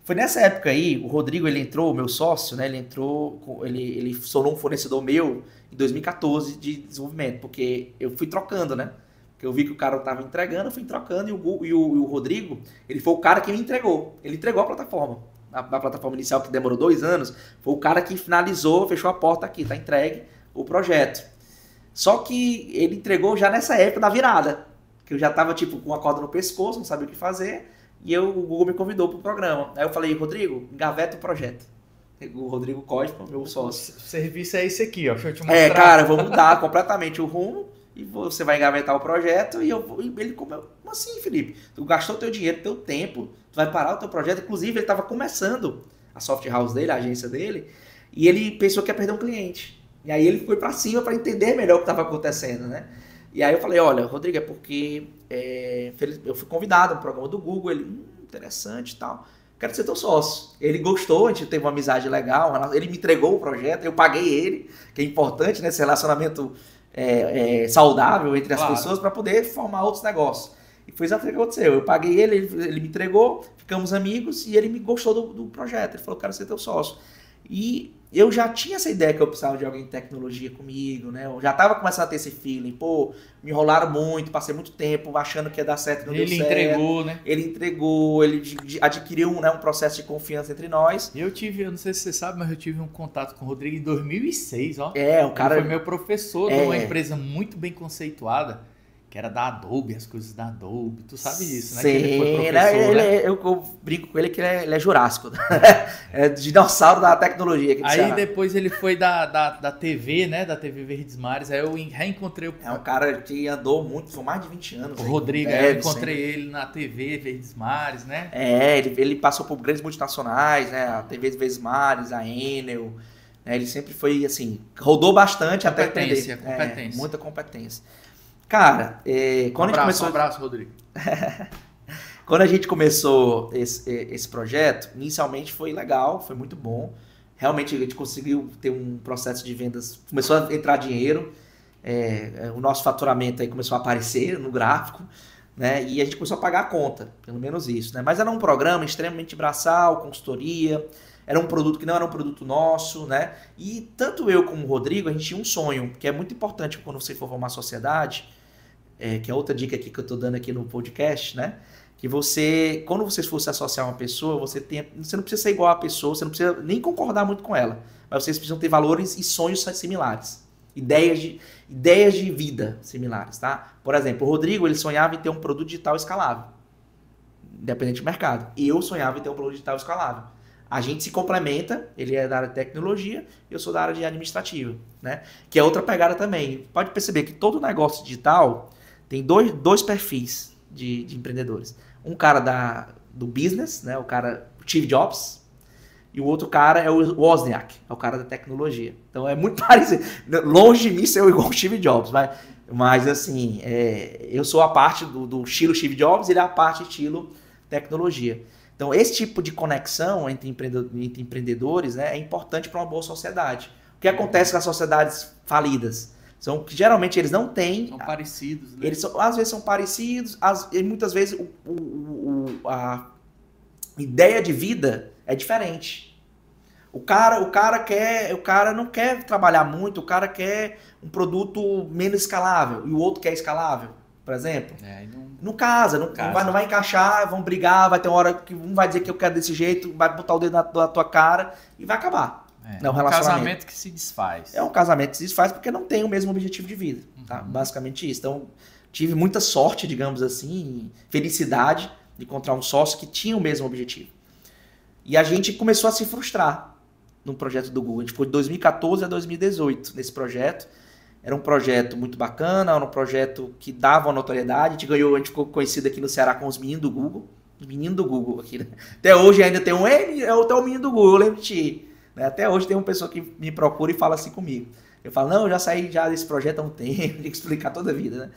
Foi nessa época aí, o Rodrigo, ele entrou, meu sócio, né? Ele se tornou um fornecedor meu em 2014 de desenvolvimento, porque eu fui trocando, né? Porque eu vi que o cara tava entregando, eu fui trocando, e o Rodrigo, ele foi o cara que me entregou. Ele entregou a plataforma. A plataforma inicial, que demorou 2 anos, foi o cara que finalizou, fechou a porta aqui, tá entregue o projeto. Só que ele entregou já nessa época da virada, que eu já tava tipo com a corda no pescoço, não sabia o que fazer, e o Google me convidou pro programa. Aí eu falei, Rodrigo, engaveta o projeto. O Rodrigo Cospa, meu sócio. O serviço é esse aqui, ó, deixa eu te mostrar. Cara, eu vou mudar completamente o rumo, e você vai engavetar o projeto, e ele como assim, Felipe? Tu gastou teu dinheiro, teu tempo, tu vai parar o teu projeto. Inclusive, ele estava começando a soft house dele, a agência dele, e ele pensou que ia perder um cliente. E aí ele foi para cima para entender melhor o que estava acontecendo, né? E aí eu falei, olha, Rodrigo, é porque eu fui convidado no programa do Google, ele, interessante e tal, quero ser teu sócio. Ele gostou, a gente teve uma amizade legal, ele me entregou o projeto, eu paguei ele, que é importante, né? Esse relacionamento saudável entre as pessoas para poder formar outros negócios. E foi exatamente o que aconteceu. Eu paguei ele me entregou, ficamos amigos e ele me gostou do projeto. Ele falou, quero ser teu sócio. E eu já tinha essa ideia que eu precisava de alguém de tecnologia comigo, né? Eu já estava começando a ter esse feeling. Me enrolaram muito, passei muito tempo achando que ia dar certo, não deu certo. Ele entregou, né? Ele entregou, ele adquiriu um processo de confiança entre nós. Eu não sei se você sabe, mas eu tive um contato com o Rodrigo em 2006, ó. O cara... Ele foi meu professor de uma empresa muito bem conceituada, que era da Adobe, as coisas da Adobe. Tu sabe disso, né? Sim, que ele foi professor, né? Eu brinco com ele que ele é jurássico. É dinossauro da tecnologia aqui do Aí Ceará. depois ele foi da TV, né? Da TV Verdes Mares. Aí eu reencontrei o... É um cara que andou muito, foi mais de 20 anos. O Rodrigo, aí eu encontrei ele na TV Verdes Mares, né? Ele passou por grandes multinacionais, né? A TV Verdes Mares, a Enel. Né? Ele sempre foi, assim, rodou bastante até aprender. Competência. Muita competência. Cara, quando a gente começou... Um abraço, Rodrigo. Quando a gente começou esse projeto, inicialmente foi legal, foi muito bom. Realmente a gente conseguiu ter um processo de vendas, começou a entrar dinheiro, o nosso faturamento aí começou a aparecer no gráfico, né? E a gente começou a pagar a conta, pelo menos isso, né? Mas era um programa extremamente braçal, consultoria, era um produto que não era um produto nosso, né? E tanto eu como o Rodrigo, a gente tinha um sonho, que é muito importante quando você for formar sociedade, que é outra dica aqui que eu estou dando aqui no podcast, né? Que quando você for se associar a uma pessoa, você não precisa ser igual à pessoa, você não precisa nem concordar muito com ela, mas vocês precisam ter valores e sonhos similares, ideias de vida similares, tá? Por exemplo, o Rodrigo, ele sonhava em ter um produto digital escalável, independente do mercado. E eu sonhava em ter um produto digital escalável. A gente se complementa, ele é da área de tecnologia, eu sou da área de administrativa, né? Que é outra pegada também. Pode perceber que todo negócio digital tem dois perfis de empreendedores. Um cara do business, né? O Steve Jobs, e o outro cara é o Wozniak, é o cara da tecnologia. Então é muito parecido. Longe de mim ser igual o Steve Jobs, mas assim, eu sou a parte do estilo Steve Jobs e ele é a parte estilo tecnologia. Então esse tipo de conexão entre empreendedores, né, é importante para uma boa sociedade. O que acontece com as sociedades falidas? São que geralmente eles não têm... São parecidos, né? Às vezes são parecidos, e muitas vezes a ideia de vida é diferente. O cara não quer trabalhar muito, o cara quer um produto menos escalável, e o outro quer escalável, por exemplo. Não casa, não vai encaixar, vão brigar, vai ter uma hora que um vai dizer que eu quero desse jeito, vai botar o dedo na tua cara e vai acabar. É um casamento que se desfaz. É um casamento que se desfaz porque não tem o mesmo objetivo de vida. Tá? Basicamente isso. Então, tive muita sorte, digamos assim, felicidade de encontrar um sócio que tinha o mesmo objetivo. E a gente começou a se frustrar no projeto do Google. A gente ficou de 2014 a 2018 nesse projeto. Era um projeto muito bacana, era um projeto que dava uma notoriedade. A gente ficou conhecido aqui no Ceará com os meninos do Google. Os meninos do Google aqui, né? Até hoje ainda tem até o menino do Google, eu lembro de ti. Até hoje tem uma pessoa que me procura e fala assim comigo. Eu falo, não, eu já saí desse projeto há um tempo, tem que explicar toda a vida, né?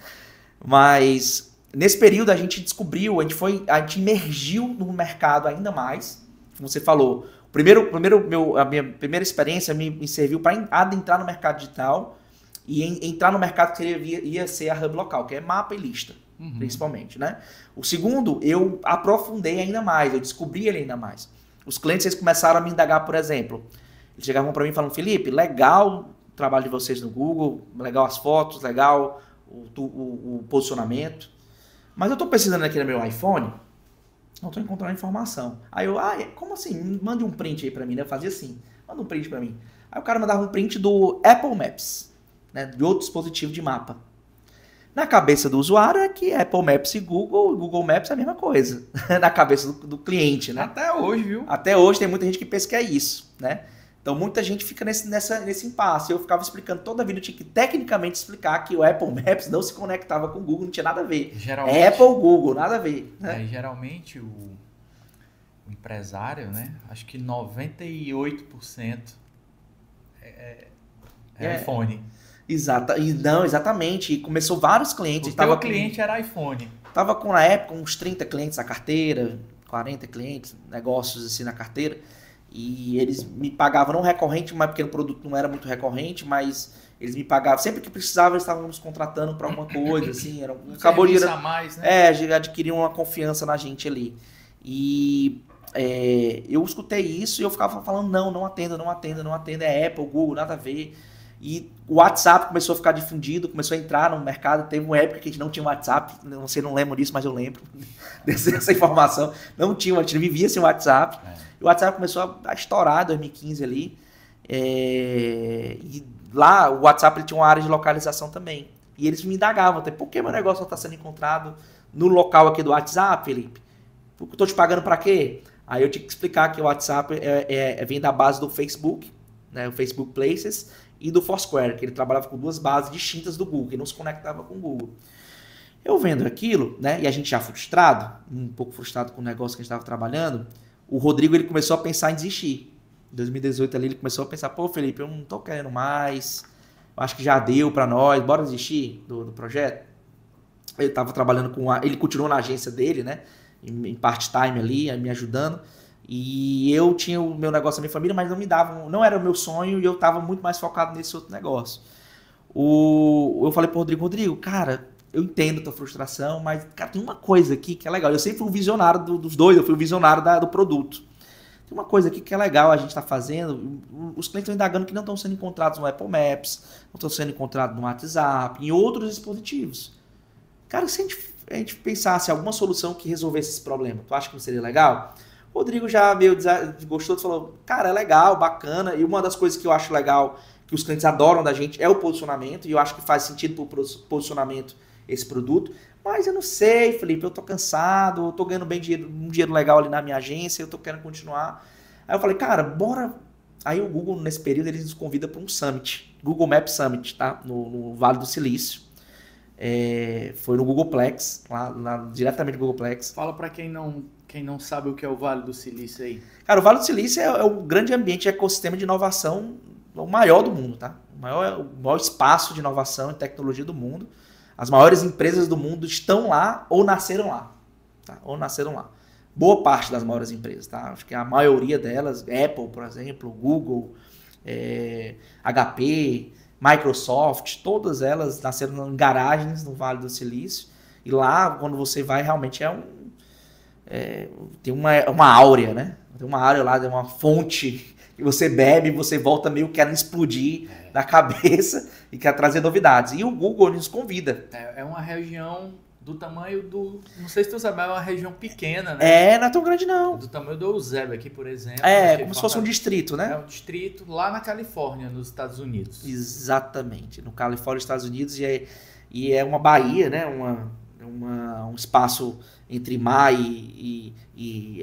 Mas nesse período a gente descobriu, a gente emergiu no mercado ainda mais. Como você falou, a minha primeira experiência me serviu para adentrar no mercado digital e entrar no mercado que ia ser a Hub Local, que é mapa e lista, principalmente, né? O segundo, eu aprofundei ainda mais, eu descobri ele ainda mais. Os clientes eles começaram a me indagar, por exemplo, eles chegavam para mim falando, Felipe, legal o trabalho de vocês no Google, legal as fotos, legal o posicionamento, mas eu estou pesquisando aqui no meu iPhone, não estou encontrando informação. Aí eu, como assim? Mande um print aí para mim, né? Eu fazia assim, manda um print para mim. Aí o cara mandava um print do Apple Maps, né? De outro dispositivo de mapa. Na cabeça do usuário é que Apple Maps e Google Maps é a mesma coisa. Na cabeça do cliente, né? Até hoje, viu? Até hoje tem muita gente que pensa que é isso, né? Então muita gente fica nesse impasse. Eu ficava explicando toda a vida, eu tinha que tecnicamente explicar que o Apple Maps não se conectava com o Google, não tinha nada a ver. Geralmente, Apple, Google, nada a ver. Né? Geralmente o empresário, né? Acho que 98% é iPhone. Exatamente. E começou vários clientes. O teu cliente era iPhone. Tava com, na época, uns 30 clientes na carteira, 40 clientes, negócios assim na carteira. E eles me pagavam não recorrente, mas porque o produto não era muito recorrente, mas eles me pagavam. Sempre que precisavam, eles estavam nos contratando para alguma coisa, assim. Acabou de a mais, né? Adquiriam uma confiança na gente ali. E eu escutei isso e eu ficava falando, não atenda, é Apple, Google, nada a ver. E o WhatsApp começou a ficar difundido, começou a entrar no mercado. Teve uma época que a gente não tinha WhatsApp, não lembro disso, mas eu lembro dessa informação. Não tinha, a gente não vivia sem WhatsApp. E o WhatsApp começou a estourar em 2015 ali. E lá o WhatsApp ele tinha uma área de localização também. E eles me indagavam, por que meu negócio não está sendo encontrado no local aqui do WhatsApp, Felipe? Eu estou te pagando para quê? Aí eu tinha que explicar que o WhatsApp vem da base do Facebook, né, o Facebook Places, e do Foursquare, que ele trabalhava com duas bases distintas do Google, que não se conectava com o Google. Eu vendo aquilo, né, e a gente já frustrado, um pouco frustrado com o negócio que a gente estava trabalhando, o Rodrigo ele começou a pensar em desistir. Em 2018 ali ele começou a pensar, Felipe, eu não tô querendo mais, acho que já deu para nós, bora desistir do projeto. Ele estava trabalhando ele continuou na agência dele, né, em part-time ali, me ajudando. E eu tinha o meu negócio da minha família, mas não era o meu sonho e eu estava muito mais focado nesse outro negócio. Eu falei pro Rodrigo, cara, eu entendo a tua frustração, mas, cara, tem uma coisa aqui que é legal. Eu sempre fui o visionário dos dois, eu fui o visionário do produto. Tem uma coisa aqui que é legal a gente tá fazendo. Os clientes estão indagando que não estão sendo encontrados no Apple Maps, não estão sendo encontrados no WhatsApp, em outros dispositivos. Cara, se a gente pensasse em alguma solução que resolvesse esse problema, tu acha que não seria legal? O Rodrigo já meio desgostou, falou, cara, é legal, bacana, e uma das coisas que eu acho legal, que os clientes adoram da gente, é o posicionamento, e eu acho que faz sentido pro posicionamento esse produto, mas eu não sei, Felipe, eu tô cansado, eu tô ganhando um dinheiro legal ali na minha agência, eu tô querendo continuar. Aí eu falei, cara, bora. Aí o Google, nesse período, eles nos convida para um Summit, Google Maps Summit, tá? No Vale do Silício. foi no Googleplex, lá diretamente no Googleplex. Fala para quem não sabe o que é o Vale do Silício aí. Cara, o Vale do Silício é o grande ambiente de ecossistema de inovação, o maior do mundo, tá? O maior espaço de inovação e tecnologia do mundo. As maiores empresas do mundo estão lá ou nasceram lá. Tá? Ou nasceram lá. Boa parte das maiores empresas, tá? Acho que a maioria delas, Apple, por exemplo, Google, HP, Microsoft, todas elas nasceram em garagens no Vale do Silício. E lá, quando você vai, realmente tem uma áurea, né? Tem uma área lá, tem uma fonte que você bebe e você volta meio querendo explodir na cabeça e quer trazer novidades. E o Google nos convida. É uma região do tamanho do... Não sei se tu sabe, mas é uma região pequena, né? Não é tão grande não. Do tamanho do Eusébio aqui, por exemplo. Como se fosse um distrito, né? É um distrito lá na Califórnia, nos Estados Unidos. Exatamente. No Califórnia, Estados Unidos. E é uma baía, né? Um espaço entre mar e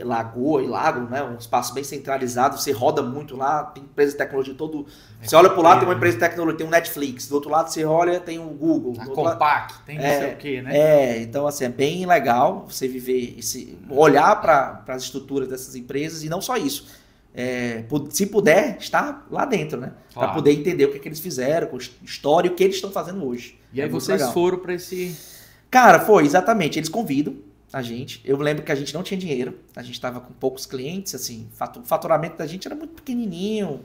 lagoa e lago, né? Um espaço bem centralizado, você roda muito lá, tem empresa de tecnologia todo. Você olha pro lado, tem uma empresa de tecnologia, tem um Netflix, do outro lado você olha, tem o Google. A Compaq, tem não sei o quê, né? Então assim, é bem legal você viver, olhar para as estruturas dessas empresas e não só isso. Se puder, estar lá dentro, né? Claro. Para poder entender o que eles fizeram, com história e o que eles estão fazendo hoje. E aí vocês foram para esse... Cara, foi, exatamente. Eles convidam a gente. Eu lembro que a gente não tinha dinheiro. A gente estava com poucos clientes, assim. O faturamento da gente era muito pequenininho.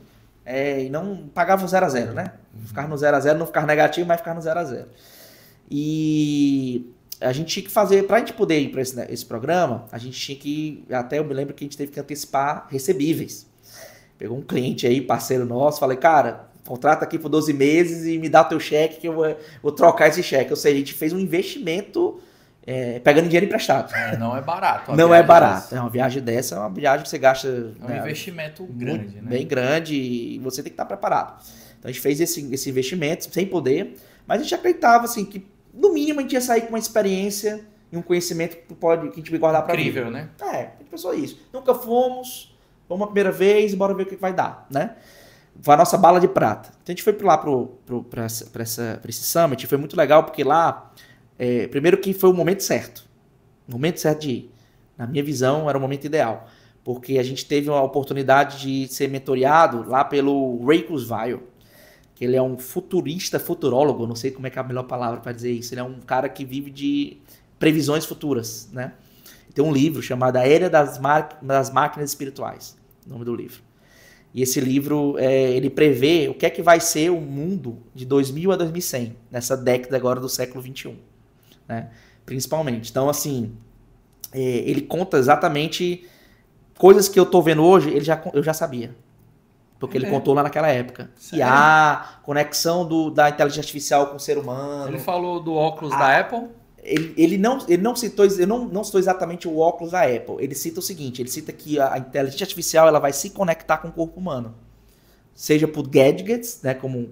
E não pagava o 0 a 0, né? Ficava no 0 a 0, não ficava negativo, mas ficava no 0 a 0. E a gente tinha que fazer... Para a gente poder ir para esse programa, a gente tinha que... Até eu me lembro que a gente teve que antecipar recebíveis. Pegou um cliente aí, parceiro nosso, falei, cara... Contrata aqui por 12 meses e me dá o teu cheque que eu vou trocar esse cheque. Ou seja, a gente fez um investimento pegando dinheiro emprestado. Não é barato. Não é barato. Uma viagem dessa é uma viagem que você gasta... É um investimento grande, né? Bem grande e você tem que estar preparado. Então a gente fez esse investimento sem poder, mas a gente acreditava assim, que no mínimo a gente ia sair com uma experiência e um conhecimento que a gente vai guardar para mim. Incrível, né? A gente pensou isso. Nunca fomos, vamos a primeira vez e bora ver o que vai dar, né? Foi a nossa bala de prata. Então a gente foi lá para esse summit, foi muito legal, porque lá, primeiro que foi o momento certo. O momento certo de ir. Na minha visão, era o momento ideal. Porque a gente teve a oportunidade de ser mentoreado lá pelo Ray Kurzweil, que ele é um futurólogo, não sei como é que é a melhor palavra para dizer isso. Ele é um cara que vive de previsões futuras, né? Tem um livro chamado A Era das Máquinas Espirituais, o nome do livro. E esse livro, ele prevê o que é que vai ser o mundo de 2000 a 2100, nessa década agora do século XXI, né? Principalmente. Então, assim, ele conta exatamente coisas que eu tô vendo hoje, eu já sabia. Porque ele contou lá naquela época. Sério? E a conexão da inteligência artificial com o ser humano. Ele falou do óculos da Apple? Ele não citou exatamente o óculos da Apple. Ele cita o seguinte, ele cita que a inteligência artificial ela vai se conectar com o corpo humano. Seja por gadgets, né, como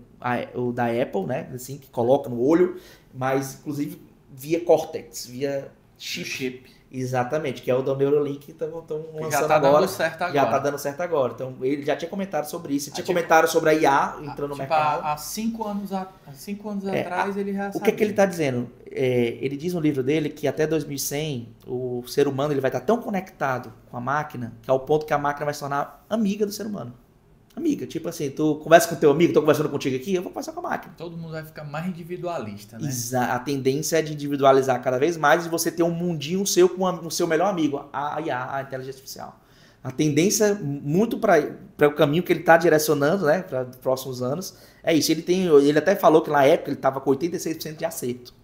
o da Apple, né, assim, que coloca no olho, mas inclusive via Cortex, via chip. Exatamente, que é o da Neuralink que estão lançando já tá agora. Dando certo agora. Já está dando certo agora. Então, ele já tinha comentado sobre isso. Ele tinha comentado sobre a IA entrando no mercado. Há 5 anos atrás ele já sabia. O que é que ele está dizendo? Ele diz no livro dele que até 2100 o ser humano ele vai estar tão conectado com a máquina que ao ponto que a máquina vai se tornar amiga do ser humano. Amiga, tipo assim, tu conversa com teu amigo, tô conversando contigo aqui, eu vou conversar com a máquina. Todo mundo vai ficar mais individualista, né? A tendência é de individualizar cada vez mais e você ter um mundinho seu com o seu melhor amigo, a IA, a inteligência artificial. A tendência, muito para o caminho que ele está direcionando, né, para os próximos anos, é isso. Ele até falou que na época ele estava com 86% de acerto.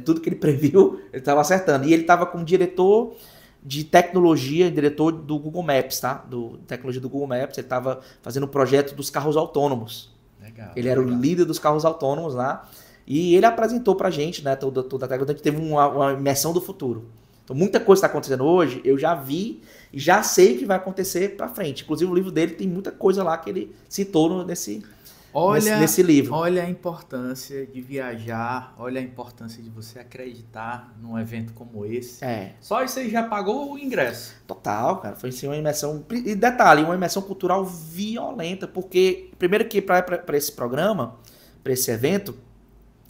Tudo que ele previu, ele estava acertando. E ele estava como diretor de tecnologia, diretor do Google Maps, tá? Tecnologia do Google Maps, ele estava fazendo o projeto dos carros autônomos. Legal. Ele era o líder dos carros autônomos lá. E ele apresentou pra gente, né, toda a tecnologia, a gente teve uma imersão do futuro. Então, muita coisa está acontecendo hoje, eu já vi e já sei o que vai acontecer para frente. Inclusive, o livro dele tem muita coisa lá que ele citou nesse livro. Olha a importância de viajar, olha a importância de você acreditar num evento como esse. Só isso aí já pagou o ingresso. Total, cara. Foi assim, uma imersão... E detalhe, uma imersão cultural violenta, porque, primeiro que para esse programa, para esse evento,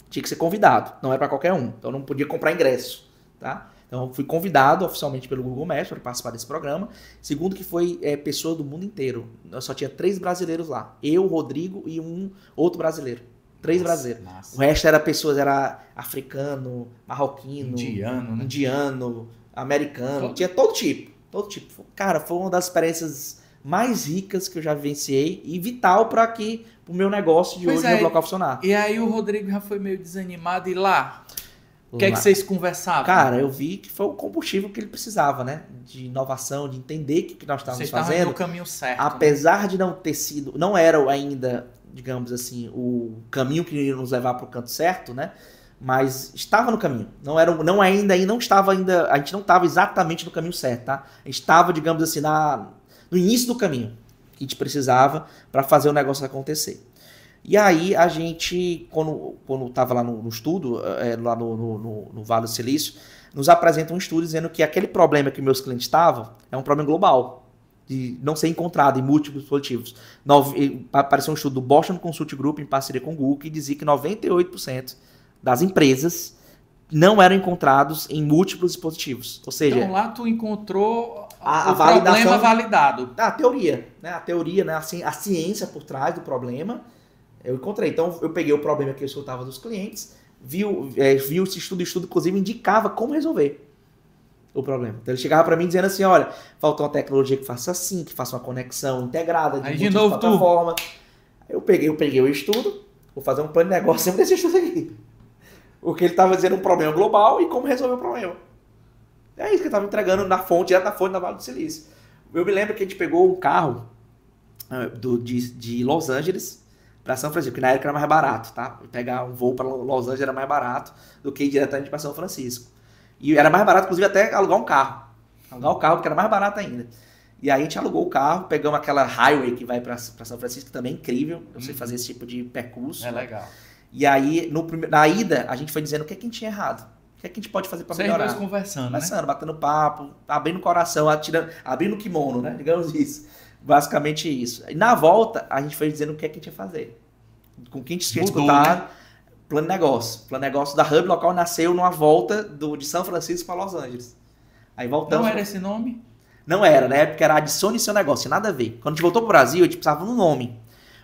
tinha que ser convidado, não era para qualquer um, então não podia comprar ingresso, tá? Então eu fui convidado oficialmente pelo Google Maps para participar desse programa. Segundo que foi pessoa do mundo inteiro, eu só tinha 3 brasileiros lá, eu, Rodrigo e um outro brasileiro. 3 brasileiros. Nossa. O resto era pessoas, era africano, marroquino, indiano, americano, tinha todo tipo. Cara, foi uma das experiências mais ricas que eu já vivenciei e vital para que o meu negócio de hoje no local funcionar. E aí o Rodrigo já foi meio desanimado e lá? O que é que vocês conversavam? Cara, eu vi que foi o combustível que ele precisava, né? De inovação, de entender o que nós estávamos fazendo. Vocês estavam no caminho certo. Apesar de não ter sido, não era ainda, digamos assim, o caminho que ia nos levar para o canto certo, né? Mas estava no caminho. Não estava ainda, a gente não estava exatamente no caminho certo, tá? A gente estava, digamos assim, no início do caminho que a gente precisava para fazer o negócio acontecer. E aí a gente, quando estava lá no estudo, lá no Vale do Silício, nos apresenta um estudo dizendo que aquele problema que meus clientes estavam é um problema global, de não ser encontrado em múltiplos dispositivos. Apareceu um estudo do Boston Consulting Group em parceria com o Google que dizia que 98% das empresas não eram encontrados em múltiplos dispositivos. Ou seja, então lá tu encontrou o problema validado. A teoria, né? A ciência por trás do problema. Eu encontrei. Então, eu peguei o problema que eu escutava dos clientes, vi esse estudo, inclusive, indicava como resolver o problema. Então, ele chegava para mim dizendo assim, olha, falta uma tecnologia que faça assim, que faça uma conexão integrada de múltiplas plataformas. Eu peguei o estudo, vou fazer um plano de negócio sempre desse estudo aqui. Porque ele estava dizendo um problema global e como resolver o problema. É isso que ele estava entregando direto da fonte da Vale do Silício. Eu me lembro que a gente pegou um carro de Los Angeles para São Francisco, que na época era mais barato, tá? Pegar um voo para Los Angeles era mais barato do que ir diretamente para São Francisco. E era mais barato, inclusive, até alugar um carro. Alugar o carro, porque era mais barato ainda. E aí a gente alugou o carro, pegamos aquela highway que vai para São Francisco, que também é incrível. Eu sei fazer esse tipo de percurso. É legal. E aí, na ida, a gente foi dizendo o que a gente tinha errado. O que a gente pode fazer para melhorar. Vocês dois conversando, batendo papo, abrindo o coração, abrindo o kimono, né? Digamos isso. Basicamente isso. E na volta, a gente foi dizendo o que a gente ia fazer. Com quem a gente tinha escutado. Né? Plano de negócio. Plano de negócio da Hub Local nasceu numa volta de São Francisco para Los Angeles. Aí voltamos. Não era esse nome? Não era, na época era Adicione Seu Negócio, tinha nada a ver. Quando a gente voltou para o Brasil, a gente precisava de um nome.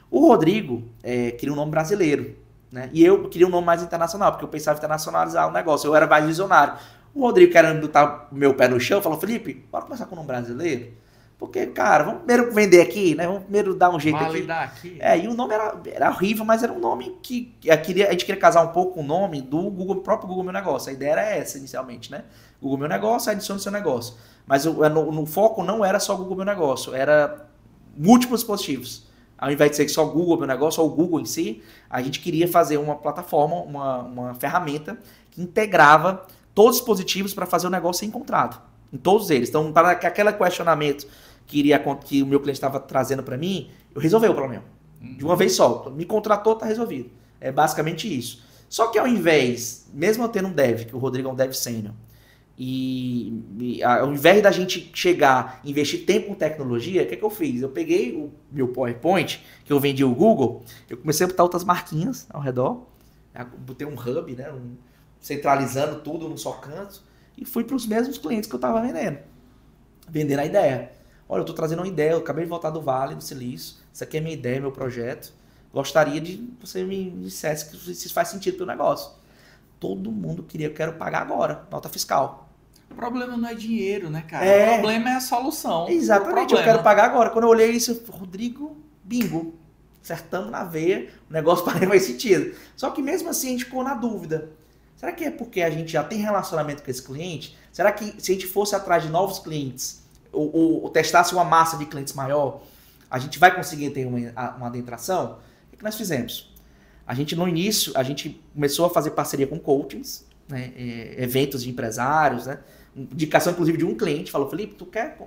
O Rodrigo queria um nome brasileiro. Né? E eu queria um nome mais internacional, porque eu pensava em internacionalizar o negócio. Eu era mais visionário. O Rodrigo, querendo botar o meu pé no chão, falou, Felipe, bora começar com um nome brasileiro? Porque, cara, vamos primeiro vender aqui, né? Vamos primeiro dar um jeito aqui. E o nome era horrível, mas era um nome que a gente queria casar um pouco com o nome do próprio Google Meu Negócio. A ideia era essa, inicialmente, né? Google Meu Negócio, Adicione Seu Negócio. Mas no foco não era só Google Meu Negócio, era múltiplos dispositivos. Ao invés de ser só Google Meu Negócio, ou o Google em si, a gente queria fazer uma plataforma, uma ferramenta que integrava todos os dispositivos para fazer o negócio ser encontrado. Em todos eles. Então, para aquele questionamento que o meu cliente estava trazendo para mim, eu resolvi o problema. De uma vez só. Me contratou, está resolvido. É basicamente isso. Só que ao invés, mesmo eu tendo um dev, que o Rodrigo é um dev sênior, e ao invés da gente chegar e investir tempo com tecnologia, o que eu fiz? Eu peguei o meu PowerPoint, que eu vendi o Google, eu comecei a botar outras marquinhas ao redor, botei um hub, né, centralizando tudo num só canto, e fui para os mesmos clientes que eu estava vendendo a ideia. Olha, eu estou trazendo uma ideia, eu acabei de voltar do Vale do Silício, isso aqui é minha ideia, meu projeto, gostaria de você me dissesse que isso faz sentido para o negócio. Todo mundo queria, eu quero pagar agora, nota fiscal. O problema não é dinheiro, né, cara? O problema é a solução. Exatamente, eu quero pagar agora. Quando eu olhei isso, Rodrigo, bingo, acertamos na veia, o negócio para mim faz sentido. Só que mesmo assim a gente ficou na dúvida. Será que é porque a gente já tem relacionamento com esse cliente? Será que se a gente fosse atrás de novos clientes, ou testasse uma massa de clientes maior, a gente vai conseguir ter uma adentração? O que nós fizemos? No início, a gente começou a fazer parceria com coachings, né, eventos de empresários, né, indicação inclusive de um cliente, falou, Felipe, tu quer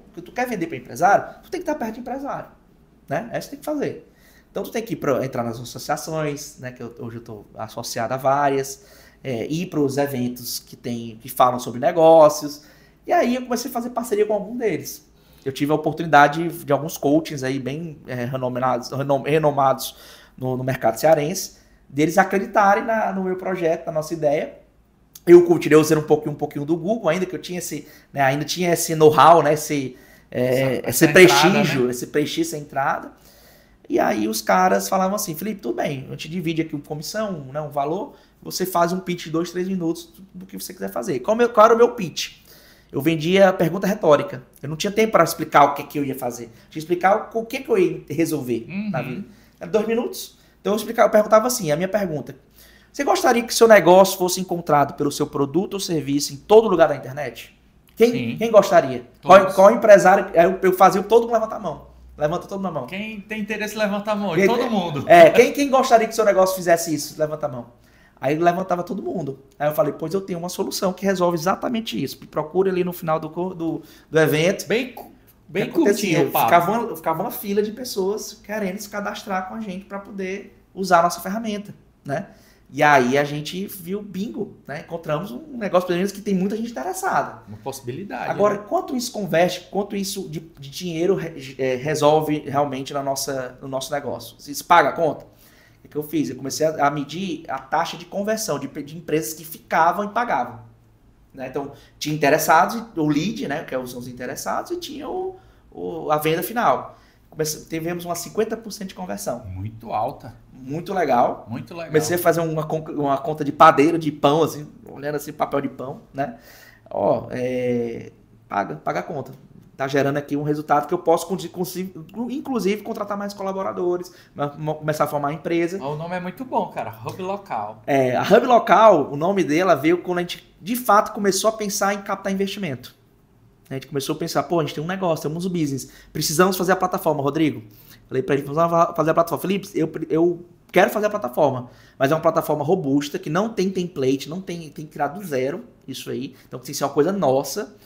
vender para empresário? Tu tem que estar perto de empresário, né? Essa tem que fazer. Então tu tem que entrar nas associações, né, que hoje eu estou associado a várias, ir para os eventos que falam sobre negócios, e aí eu comecei a fazer parceria com algum deles. Eu tive a oportunidade de alguns coachings aí bem renomados no mercado cearense, deles acreditarem no meu projeto, na nossa ideia. Eu continuei usando um pouquinho do Google, ainda que eu tinha ainda tinha esse know-how, né, esse prestígio, entrada, né? Esse prestígio, essa entrada. E aí os caras falavam assim, Felipe, tudo bem, a gente divide aqui uma comissão, né, um valor, você faz um pitch de 2, 3 minutos do que você quiser fazer. Qual era o meu pitch? Eu vendia pergunta retórica. Eu não tinha tempo para explicar o que eu ia fazer. Eu tinha que explicar o que eu ia resolver na vida. Era 2 minutos. Então eu perguntava assim, a minha pergunta, você gostaria que seu negócio fosse encontrado pelo seu produto ou serviço em todo lugar da internet? Quem gostaria? Qual empresário? Eu fazia todo mundo levantar a mão. Levanta todo mundo a mão. Quem tem interesse, levanta a mão. Todo mundo. Quem gostaria que seu negócio fizesse isso? Levanta a mão. Aí levantava todo mundo. Aí eu falei, pois eu tenho uma solução que resolve exatamente isso. Me procure ali no final do evento. Bem curtinho o papo. Ficava uma fila de pessoas querendo se cadastrar com a gente para poder usar a nossa ferramenta, né? E aí a gente viu bingo, né? Encontramos um negócio, pelo menos, que tem muita gente interessada. Uma possibilidade. Agora, né? quanto isso converte, quanto isso de dinheiro resolve realmente no nosso negócio? Isso paga a conta? O que eu fiz? Eu comecei a medir a taxa de conversão de empresas que ficavam e pagavam. Né? Então, tinha interessados, o lead, né? Que são os interessados, e tinha a venda final. Tivemos uma 50% de conversão. Muito alta. Muito legal. Muito legal. Comecei a fazer uma conta de padeiro de pão, assim, olhando assim, papel de pão, né? Paga a conta. Tá gerando aqui um resultado que eu posso, inclusive, contratar mais colaboradores, começar a formar empresa. O nome é muito bom, cara. Hub Local. A Hub Local, o nome dela veio quando a gente, de fato, começou a pensar em captar investimento. A gente começou a pensar, a gente tem um negócio, temos um business, precisamos fazer a plataforma, Rodrigo. Falei pra ele, vamos fazer a plataforma. Felipe, eu quero fazer a plataforma, mas é uma plataforma robusta, que não tem template, tem que criar do zero isso aí. Então tem que ser uma coisa nossa.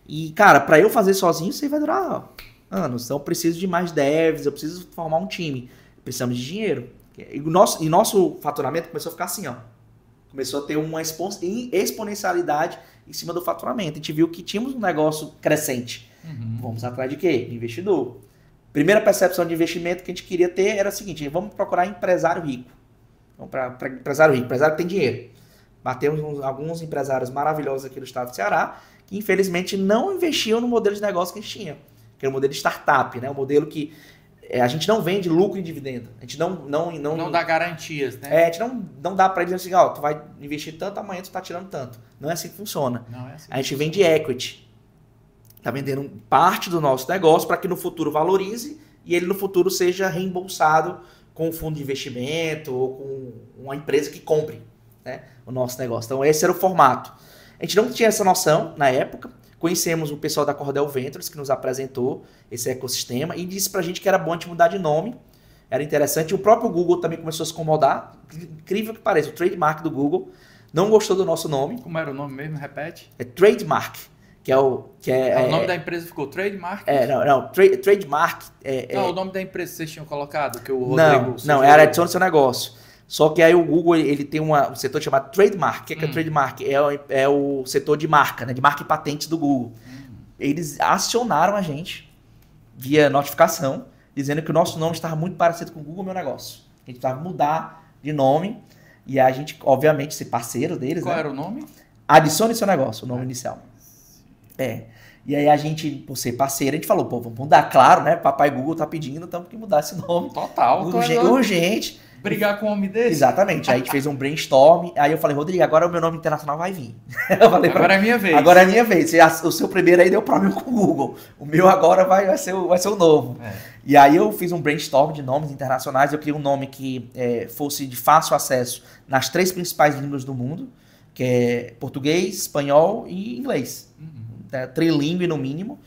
E, cara, para eu fazer sozinho, isso aí vai durar anos. Então eu preciso de mais devs, eu preciso formar um time. Precisamos de dinheiro. E nosso faturamento começou a ficar assim, ó. Começou a ter uma exponencialidade em cima do faturamento. A gente viu que tínhamos um negócio crescente. Vamos atrás de quê? De investidor. Primeira percepção de investimento que a gente queria ter era a seguinte: vamos procurar empresário rico. Vamos para empresário rico, empresário que tem dinheiro. Batemos alguns empresários maravilhosos aqui no estado do Ceará que infelizmente não investiam no modelo de negócio que a gente tinha, que era o modelo de startup, né? O modelo que a gente não vende lucro e dividendo. A gente não dá garantias, né? A gente não dá para eles assim, ó, tu vai investir tanto, amanhã tu tá tirando tanto. Não é assim que funciona. A gente vende equity. Tá vendendo parte do nosso negócio para que no futuro valorize e ele no futuro seja reembolsado com um fundo de investimento ou com uma empresa que compre, né, o nosso negócio. Então esse era o formato. A gente não tinha essa noção na época. Conhecemos o pessoal da Cordel Ventures que nos apresentou esse ecossistema e disse pra gente que era bom a gente mudar de nome. Era interessante. O próprio Google também começou a se incomodar. Incrível que pareça, o trademark do Google não gostou do nosso nome. Como era o nome mesmo? Repete. É Trademark. O nome da empresa ficou Trademark? Trademark. O nome da empresa que vocês tinham colocado, que o Rodrigo... Não, era adição do seu negócio. Só que aí o Google ele tem um setor chamado Trademark. O que é Trademark? É o setor de marca, né? De marca e patentes do Google. Eles acionaram a gente via notificação, dizendo que o nosso nome estava muito parecido com o Google Meu Negócio. A gente precisava mudar de nome e a gente, obviamente, ser parceiro deles. Qual era o nome? Adicione seu negócio, o nome inicial. E aí a gente, por ser parceiro, a gente falou, vamos mudar, claro, né? Papai Google tá pedindo, temos que mudar esse nome. Total. Urgente. Brigar com um homem desse? Exatamente. Aí a gente fez um brainstorm, aí eu falei, Rodrigo, agora o meu nome internacional vai vir. Eu falei, agora é minha vez. Agora é minha vez. O seu primeiro aí deu problema com o Google. O meu agora vai ser o novo. E aí eu fiz um brainstorm de nomes internacionais, eu criei um nome que fosse de fácil acesso nas 3 principais línguas do mundo, que é português, espanhol e inglês. Trilingue no mínimo.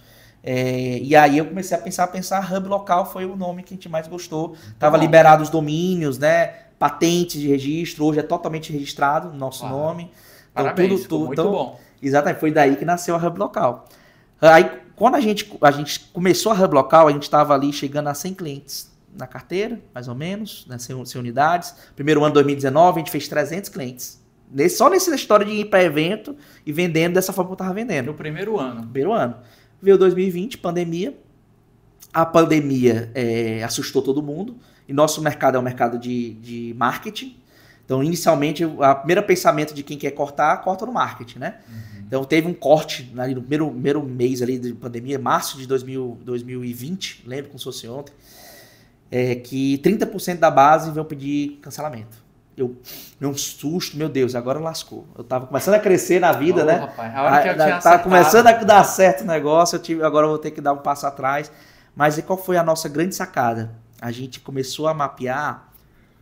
E aí eu comecei a pensar, Hub Local foi o nome que a gente mais gostou. Tava liberado os domínios, né? Patentes de registro, hoje é totalmente registrado o nosso nome. Então, parabéns, muito bom. Exatamente, foi daí que nasceu a Hub Local. Aí quando a gente começou a Hub Local, a gente estava ali chegando a 100 clientes na carteira, mais ou menos, né? 100 unidades. Primeiro ano de 2019, a gente fez 300 clientes. Só nessa história de ir para evento e vendendo dessa forma que eu estava vendendo. No primeiro ano. Veio 2020, pandemia. A pandemia assustou todo mundo. E nosso mercado é um mercado de marketing. Então, inicialmente, o primeiro pensamento de quem quer cortar, corta no marketing, né? Então, teve um corte ali no primeiro mês ali de pandemia, março de 2020, lembro como se fosse ontem, que 30% da base veio pedir cancelamento. Eu dei um susto, meu Deus, agora lascou. Eu tava começando a crescer na vida, né? Rapaz, a hora que eu tinha tava começando a dar certo o negócio, agora eu vou ter que dar um passo atrás. Mas e qual foi a nossa grande sacada? A gente começou a mapear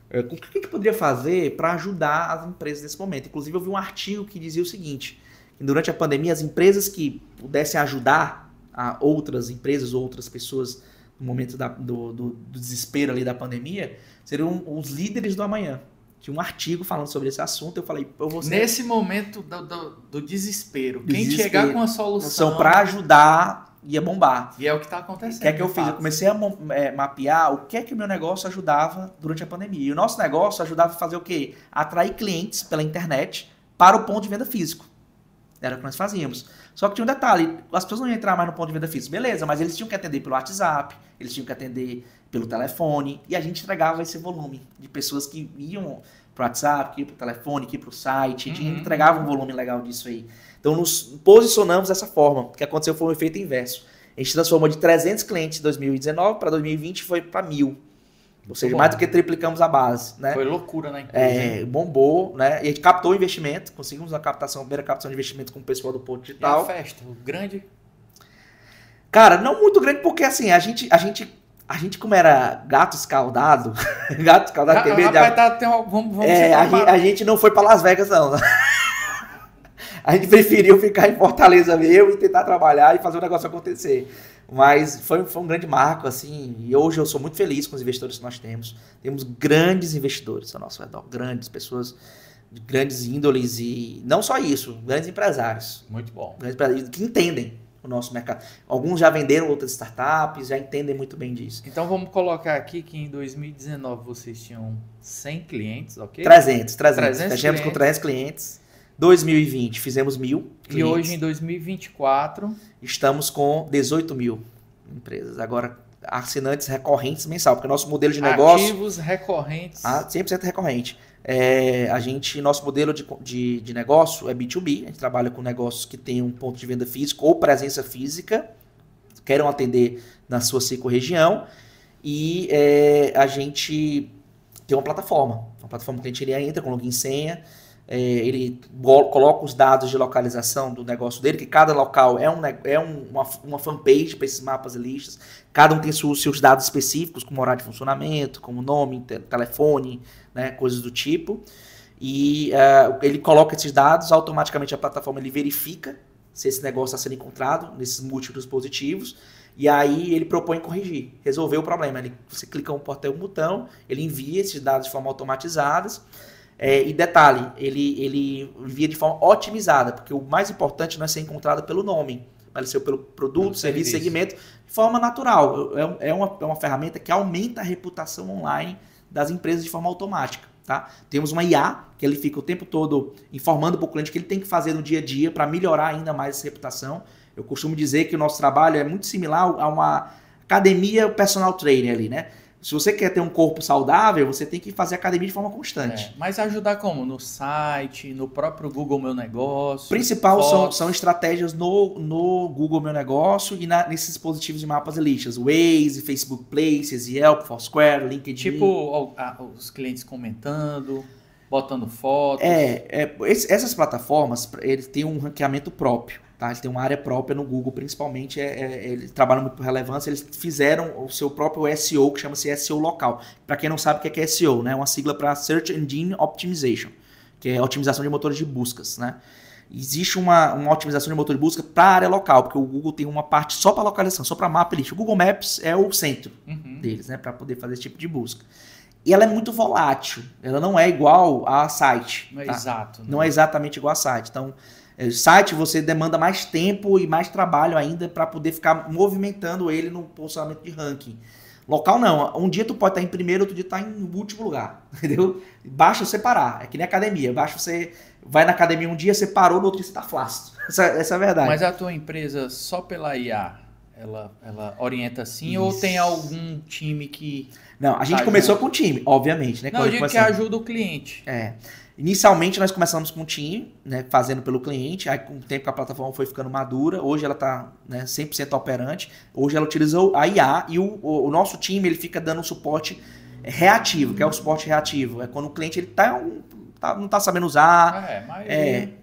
o que a gente poderia fazer para ajudar as empresas nesse momento. Inclusive, eu vi um artigo que dizia o seguinte, que durante a pandemia, as empresas que pudessem ajudar a outras empresas, outras pessoas no momento do desespero ali da pandemia, seriam os líderes do amanhã. Tinha um artigo falando sobre esse assunto, eu falei, eu vou ser... Nesse momento do desespero, quem chegar com a solução... para ajudar, ia bombar. E é o que está acontecendo. O que é que eu fiz? Eu comecei a mapear o que é que o meu negócio ajudava durante a pandemia. E o nosso negócio ajudava a fazer o quê? Atrair clientes pela internet para o ponto de venda físico. Era o que nós fazíamos. Só que tinha um detalhe, as pessoas não iam entrar mais no ponto de venda físico. Beleza, mas eles tinham que atender pelo WhatsApp, eles tinham que atender pelo telefone, e a gente entregava esse volume de pessoas que iam pro WhatsApp, que iam pro telefone, que iam pro site, a gente entregava um volume legal disso aí. Então nos posicionamos dessa forma. O que aconteceu foi um efeito inverso. A gente transformou de 300 clientes em 2019 para 2020 foi para 1.000. Ou seja, mais do que triplicamos a base, né? Foi loucura na empresa. Bombou, né? E a gente captou o investimento, conseguimos a primeira captação de investimento com o pessoal do Ponto Digital. E a festa, grande? Cara, não muito grande, porque assim, a gente como era gato escaldado, tem medo de... a gente não foi para Las Vegas, não. A gente preferiu ficar em Fortaleza mesmo e tentar trabalhar e fazer o negócio acontecer. Mas foi um grande marco, assim, e hoje eu sou muito feliz com os investidores que nós temos. Temos grandes investidores ao nosso redor, grandes pessoas de grandes índoles e não só isso, grandes empresários. Muito bom. Grandes empresários que entendem o nosso mercado. Alguns já venderam outras startups, já entendem muito bem disso. Então vamos colocar aqui que em 2019 vocês tinham 100 clientes, ok? 300. Fechamos com 300 clientes. 2020 fizemos 1.000 clientes. E hoje em 2024 estamos com 18.000 empresas. Agora, assinantes recorrentes mensal, porque nosso modelo de negócio... Ativos recorrentes. 100% recorrente. Nosso modelo de negócio é B2B, a gente trabalha com negócios que têm um ponto de venda físico ou presença física, queiram atender na sua região, e a gente tem uma plataforma que a gente entra com login e senha, ele coloca os dados de localização do negócio dele, que cada local é uma fanpage para esses mapas e listas, cada um tem seus dados específicos, como horário de funcionamento, como nome, telefone, né, coisas do tipo, e ele coloca esses dados, automaticamente a plataforma ele verifica se esse negócio está sendo encontrado nesses múltiplos dispositivos, e aí ele propõe corrigir, resolver o problema. Você clica um botão, ele envia esses dados de forma automatizada. E detalhe, ele envia de forma otimizada, porque o mais importante não é ser encontrado pelo nome, mas ser pelo produto, serviço, segmento, de forma natural. É uma ferramenta que aumenta a reputação online das empresas de forma automática. Tá? Temos uma IA, que ele fica o tempo todo informando para o cliente o que ele tem que fazer no dia a dia para melhorar ainda mais essa reputação. Eu costumo dizer que o nosso trabalho é muito similar a uma academia personal trainer ali, né? Se você quer ter um corpo saudável, você tem que fazer academia de forma constante. Mas ajudar como? No site, no próprio Google Meu Negócio? Principal são estratégias no Google Meu Negócio e nesses dispositivos de mapas e listas. Waze, Facebook Places, Yelp, Foursquare, LinkedIn. Tipo os clientes comentando, botando fotos. Essas plataformas, eles têm um ranqueamento próprio. Tá? Eles têm uma área própria no Google, principalmente, eles trabalham muito por relevância, eles fizeram o seu próprio SEO, que chama-se SEO local. Para quem não sabe o que é SEO, né? É uma sigla para Search Engine Optimization, que é a otimização de motores de buscas. Né? Existe uma otimização de motor de busca para a área local, porque o Google tem uma parte só para localização, só para mapa e lista. O Google Maps é o centro deles, né? Para poder fazer esse tipo de busca. E ela é muito volátil, ela não é igual a site. Não é tá? exato. Não é exatamente igual a site. Então, site você demanda mais tempo e mais trabalho ainda para poder ficar movimentando ele no posicionamento de ranking. Local não. Um dia tu pode estar em primeiro, outro dia tá em último lugar. Entendeu? Basta você parar. É que nem academia. Basta você vai na academia um dia, você parou, no outro dia você tá flácido. Essa é a verdade. Mas a tua empresa, só pela IA, ela orienta assim, ou tem algum time que... Não, a gente começou com o time, obviamente, né? Não, eu digo que ajuda o cliente. Inicialmente nós começamos com um time, né, fazendo pelo cliente, aí com o tempo que a plataforma foi ficando madura, hoje ela está, né, 100% operante, hoje ela utiliza a IA e o nosso time ele fica dando um suporte reativo, que é o suporte reativo, é quando o cliente ele não está sabendo usar,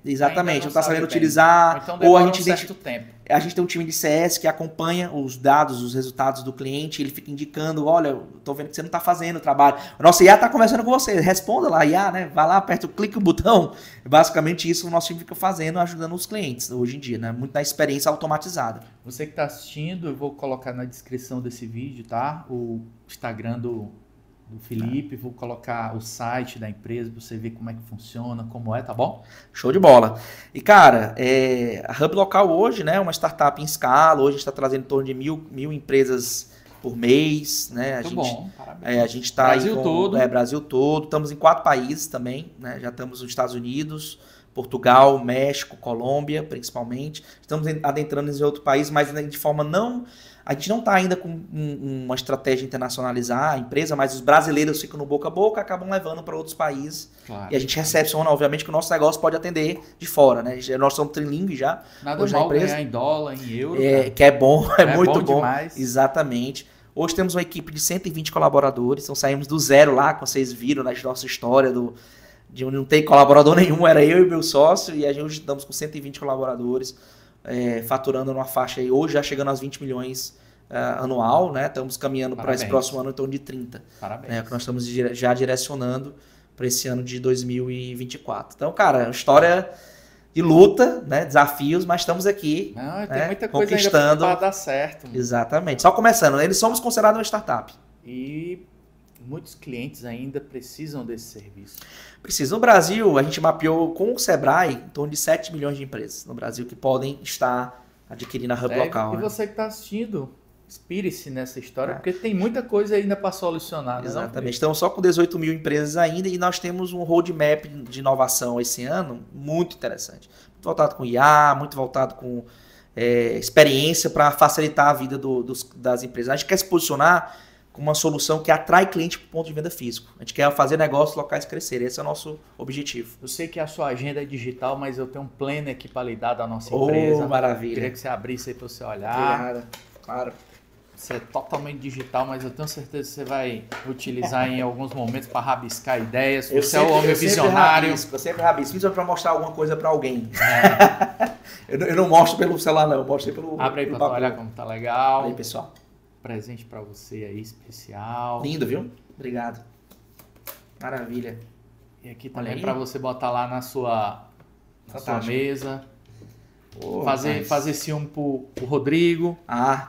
exatamente, não está sabendo utilizar, então ou a gente tempo. A gente tem um time de CS que acompanha os dados, os resultados do cliente, ele fica indicando, olha, estou vendo que você não está fazendo o trabalho. A nossa IA está conversando com você, responda lá, IA, né? Vai lá, aperta, clica o botão. Basicamente isso o nosso time fica fazendo, ajudando os clientes hoje em dia, né? Muito na experiência automatizada. Você que está assistindo, eu vou colocar na descrição desse vídeo, tá? O Instagram do Felipe, vou colocar o site da empresa para você ver como é que funciona, como é, tá bom? Show de bola. E cara, a Hub Local hoje, né, é uma startup em escala, hoje a gente está trazendo em torno de mil empresas por mês, né? Muito bom, parabéns. A gente está Brasil todo. Brasil todo, estamos em 4 países também, né? Já estamos nos Estados Unidos, Portugal, México, Colômbia, principalmente. Estamos adentrando em outros países, mas de forma não... A gente não está ainda com uma estratégia de internacionalizar a empresa, mas os brasileiros ficam no boca a boca, acabam levando para outros países. Claro. E a gente recepciona, obviamente, que o nosso negócio pode atender de fora, né? Nós somos trilingue já. Nada mal ganhar em dólar, em euro. Que é bom, é muito bom. Demais. Exatamente. Hoje temos uma equipe de 120 colaboradores, então saímos do zero lá, como vocês viram na nossa história, de não ter colaborador nenhum, era eu e meu sócio, e a gente hoje estamos com 120 colaboradores, faturando numa faixa aí, hoje já chegando aos 20 milhões anual, né? Estamos caminhando para esse próximo ano em torno de 30. Parabéns. Né? Que nós estamos já direcionando para esse ano de 2024. Então, cara, história de luta, né? Desafios, mas estamos aqui. Não, tem né? muita coisa conquistando ainda para dar certo. Exatamente. Só começando. Eles somos considerados uma startup. E muitos clientes ainda precisam desse serviço. Precisa. No Brasil, a gente mapeou com o Sebrae em torno de 7 milhões de empresas no Brasil que podem estar adquirindo a Hub Local. E você que está assistindo, inspire-se nessa história, porque tem muita coisa ainda para solucionar. Exatamente. Né? Estamos só com 18 mil empresas ainda e nós temos um roadmap de inovação esse ano muito interessante. Muito voltado com IA, muito voltado com experiência para facilitar a vida das empresas. A gente quer se posicionar com uma solução que atrai cliente para o ponto de venda físico. A gente quer fazer negócios locais crescer. Esse é o nosso objetivo. Eu sei que a sua agenda é digital, mas eu tenho um planner aqui para lhe dar da nossa empresa. Maravilha. Eu queria que você abrisse aí para você olhar. Obrigado. Claro. Você é totalmente digital, mas eu tenho certeza que você vai utilizar em alguns momentos para rabiscar ideias. Você é o homem visionário. Eu sempre rabisco. Isso é para mostrar alguma coisa para alguém. Eu não mostro pelo celular, não. Eu mostro pelo Abre aí para tu olhar como tá legal. Aí, pessoal. Presente para você aí, especial. Lindo, viu? Obrigado. Maravilha. E aqui também para você botar lá na sua mesa. Fazer ciúme pro Rodrigo.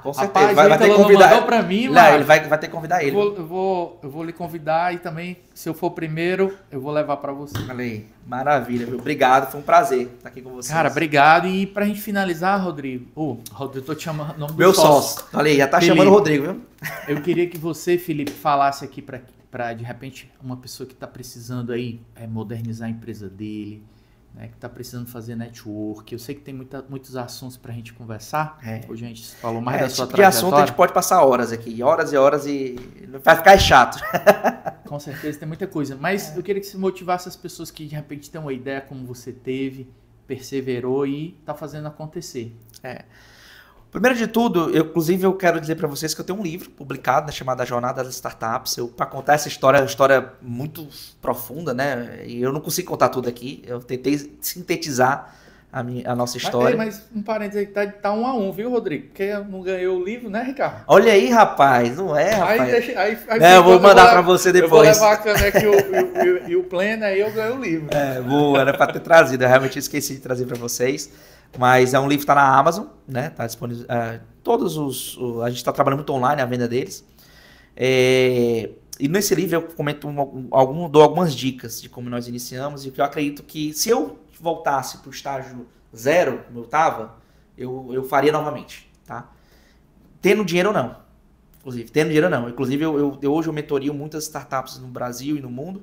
Com certeza. Rapaz, vai ter que convidar. Mandou pra mim, não, ele vai ter que convidar ele. Eu vou lhe convidar e também, se eu for primeiro, eu vou levar pra você. Olha aí. Maravilha, viu? Obrigado. Foi um prazer estar aqui com vocês. Cara, obrigado. E pra gente finalizar, Rodrigo. Rodrigo, tô te chamando o nome do meu sócio. Olha aí, já tá Felipe, chamando o Rodrigo, viu? Eu queria que você, Felipe, falasse aqui pra de repente, uma pessoa que tá precisando aí modernizar a empresa dele. Que está precisando fazer network. Eu sei que tem muitos assuntos para a gente conversar. Hoje a gente falou mais da sua trajetória. De assunto a gente pode passar horas aqui. Horas e horas e vai ficar chato. Com certeza tem muita coisa. Mas eu queria que você motivasse as pessoas que de repente têm uma ideia como você teve, perseverou e está fazendo acontecer. Primeiro de tudo, inclusive eu quero dizer para vocês que eu tenho um livro publicado, né, chamado A Jornada das Startups. Para contar essa história, é uma história muito profunda, né? E eu não consigo contar tudo aqui. Eu tentei sintetizar a nossa história. Mas um parênteses aí, tá 1-1, viu, Rodrigo? Porque não ganhou o livro, né, Ricardo? Olha aí, rapaz. Não é, rapaz. Aí eu vou mandar para você depois. Eu vou levar a caneca e o planner, aí eu ganhei o livro. Era para ter trazido. Eu realmente esqueci de trazer para vocês. Mas é um livro que está na Amazon, né? Tá disponível. A gente está trabalhando muito online a venda deles. E nesse livro eu comento dou algumas dicas de como nós iniciamos e que eu acredito que se eu voltasse para o estágio zero, como eu estava, eu faria novamente, tá? Tendo dinheiro ou não. Inclusive, hoje eu mentorio muitas startups no Brasil e no mundo.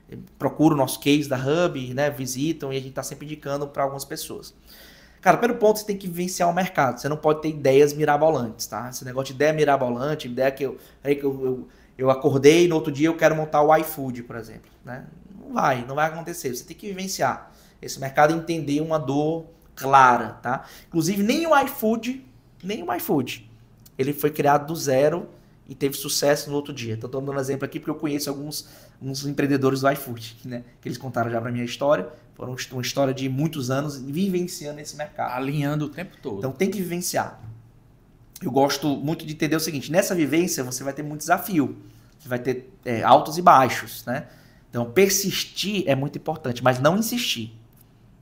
Eu procuro o nosso case da Hub, né? Visitam e a gente está sempre indicando para algumas pessoas. Cara, primeiro ponto, você tem que vivenciar o mercado. Você não pode ter ideias mirabolantes, tá? Esse negócio de ideia mirabolante, ideia que eu acordei e no outro dia eu quero montar o iFood, por exemplo, né? Não vai acontecer. Você tem que vivenciar esse mercado e entender uma dor clara, tá? Inclusive, nem o iFood, ele foi criado do zero e teve sucesso no outro dia. Estou dando um exemplo aqui porque eu conheço alguns empreendedores do iFood, né? Que eles contaram já para minha história. Foram uma história de muitos anos vivenciando esse mercado. Alinhando o tempo todo. Então tem que vivenciar. Eu gosto muito de entender o seguinte, nessa vivência você vai ter muito desafio. Você vai ter altos e baixos, né? Então persistir é muito importante, mas não insistir.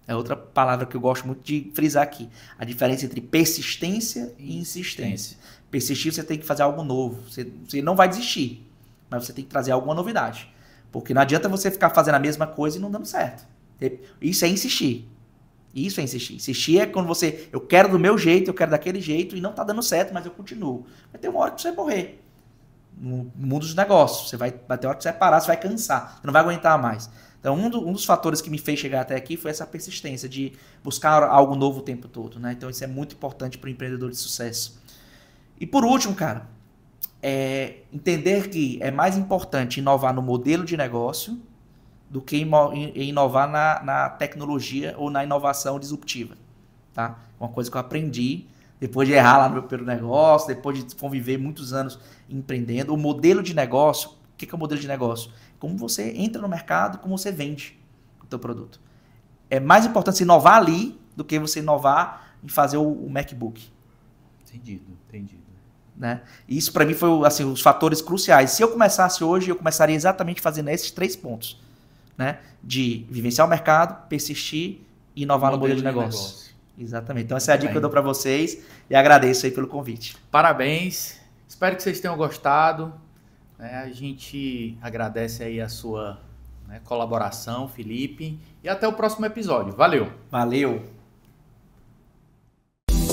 É outra palavra que eu gosto muito de frisar aqui. A diferença entre persistência e insistência. Persistir, você tem que fazer algo novo. Você não vai desistir, mas você tem que trazer alguma novidade. Porque não adianta você ficar fazendo a mesma coisa e não dando certo. Isso é insistir. Isso é insistir. Insistir é quando eu quero do meu jeito, eu quero daquele jeito e não tá dando certo, mas eu continuo. Vai ter uma hora que você vai morrer. No mundo dos negócios. Vai ter uma hora que você vai parar, você vai cansar. Você não vai aguentar mais. Então, um dos fatores que me fez chegar até aqui foi essa persistência de buscar algo novo o tempo todo, né? Então, isso é muito importante para o empreendedor de sucesso. E por último, cara, entender que é mais importante inovar no modelo de negócio do que inovar na tecnologia ou na inovação disruptiva, tá? Uma coisa que eu aprendi depois de errar lá no meu primeiro negócio, depois de conviver muitos anos empreendendo. O modelo de negócio, o que é o modelo de negócio? Como você entra no mercado, como você vende o teu produto. É mais importante você inovar ali do que você inovar em fazer o MacBook. Entendido. Né? E isso para mim foi assim, os fatores cruciais. Se eu começasse hoje, eu começaria exatamente fazendo esses 3 pontos. Né? De vivenciar o mercado, persistir e inovar no modelo de negócio. Exatamente. Então essa é a dica que eu dou para vocês e agradeço aí pelo convite. Parabéns. Espero que vocês tenham gostado. A gente agradece aí a sua colaboração, Felipe. E até o próximo episódio. Valeu. Valeu.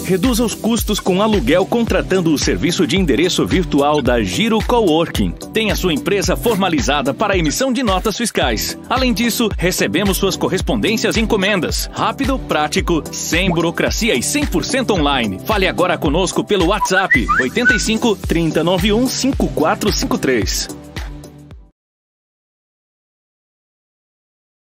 Reduza os custos com aluguel contratando o serviço de endereço virtual da Giro Coworking. Tenha sua empresa formalizada para a emissão de notas fiscais. Além disso, recebemos suas correspondências e encomendas. Rápido, prático, sem burocracia e 100% online. Fale agora conosco pelo WhatsApp 85 3091 5453.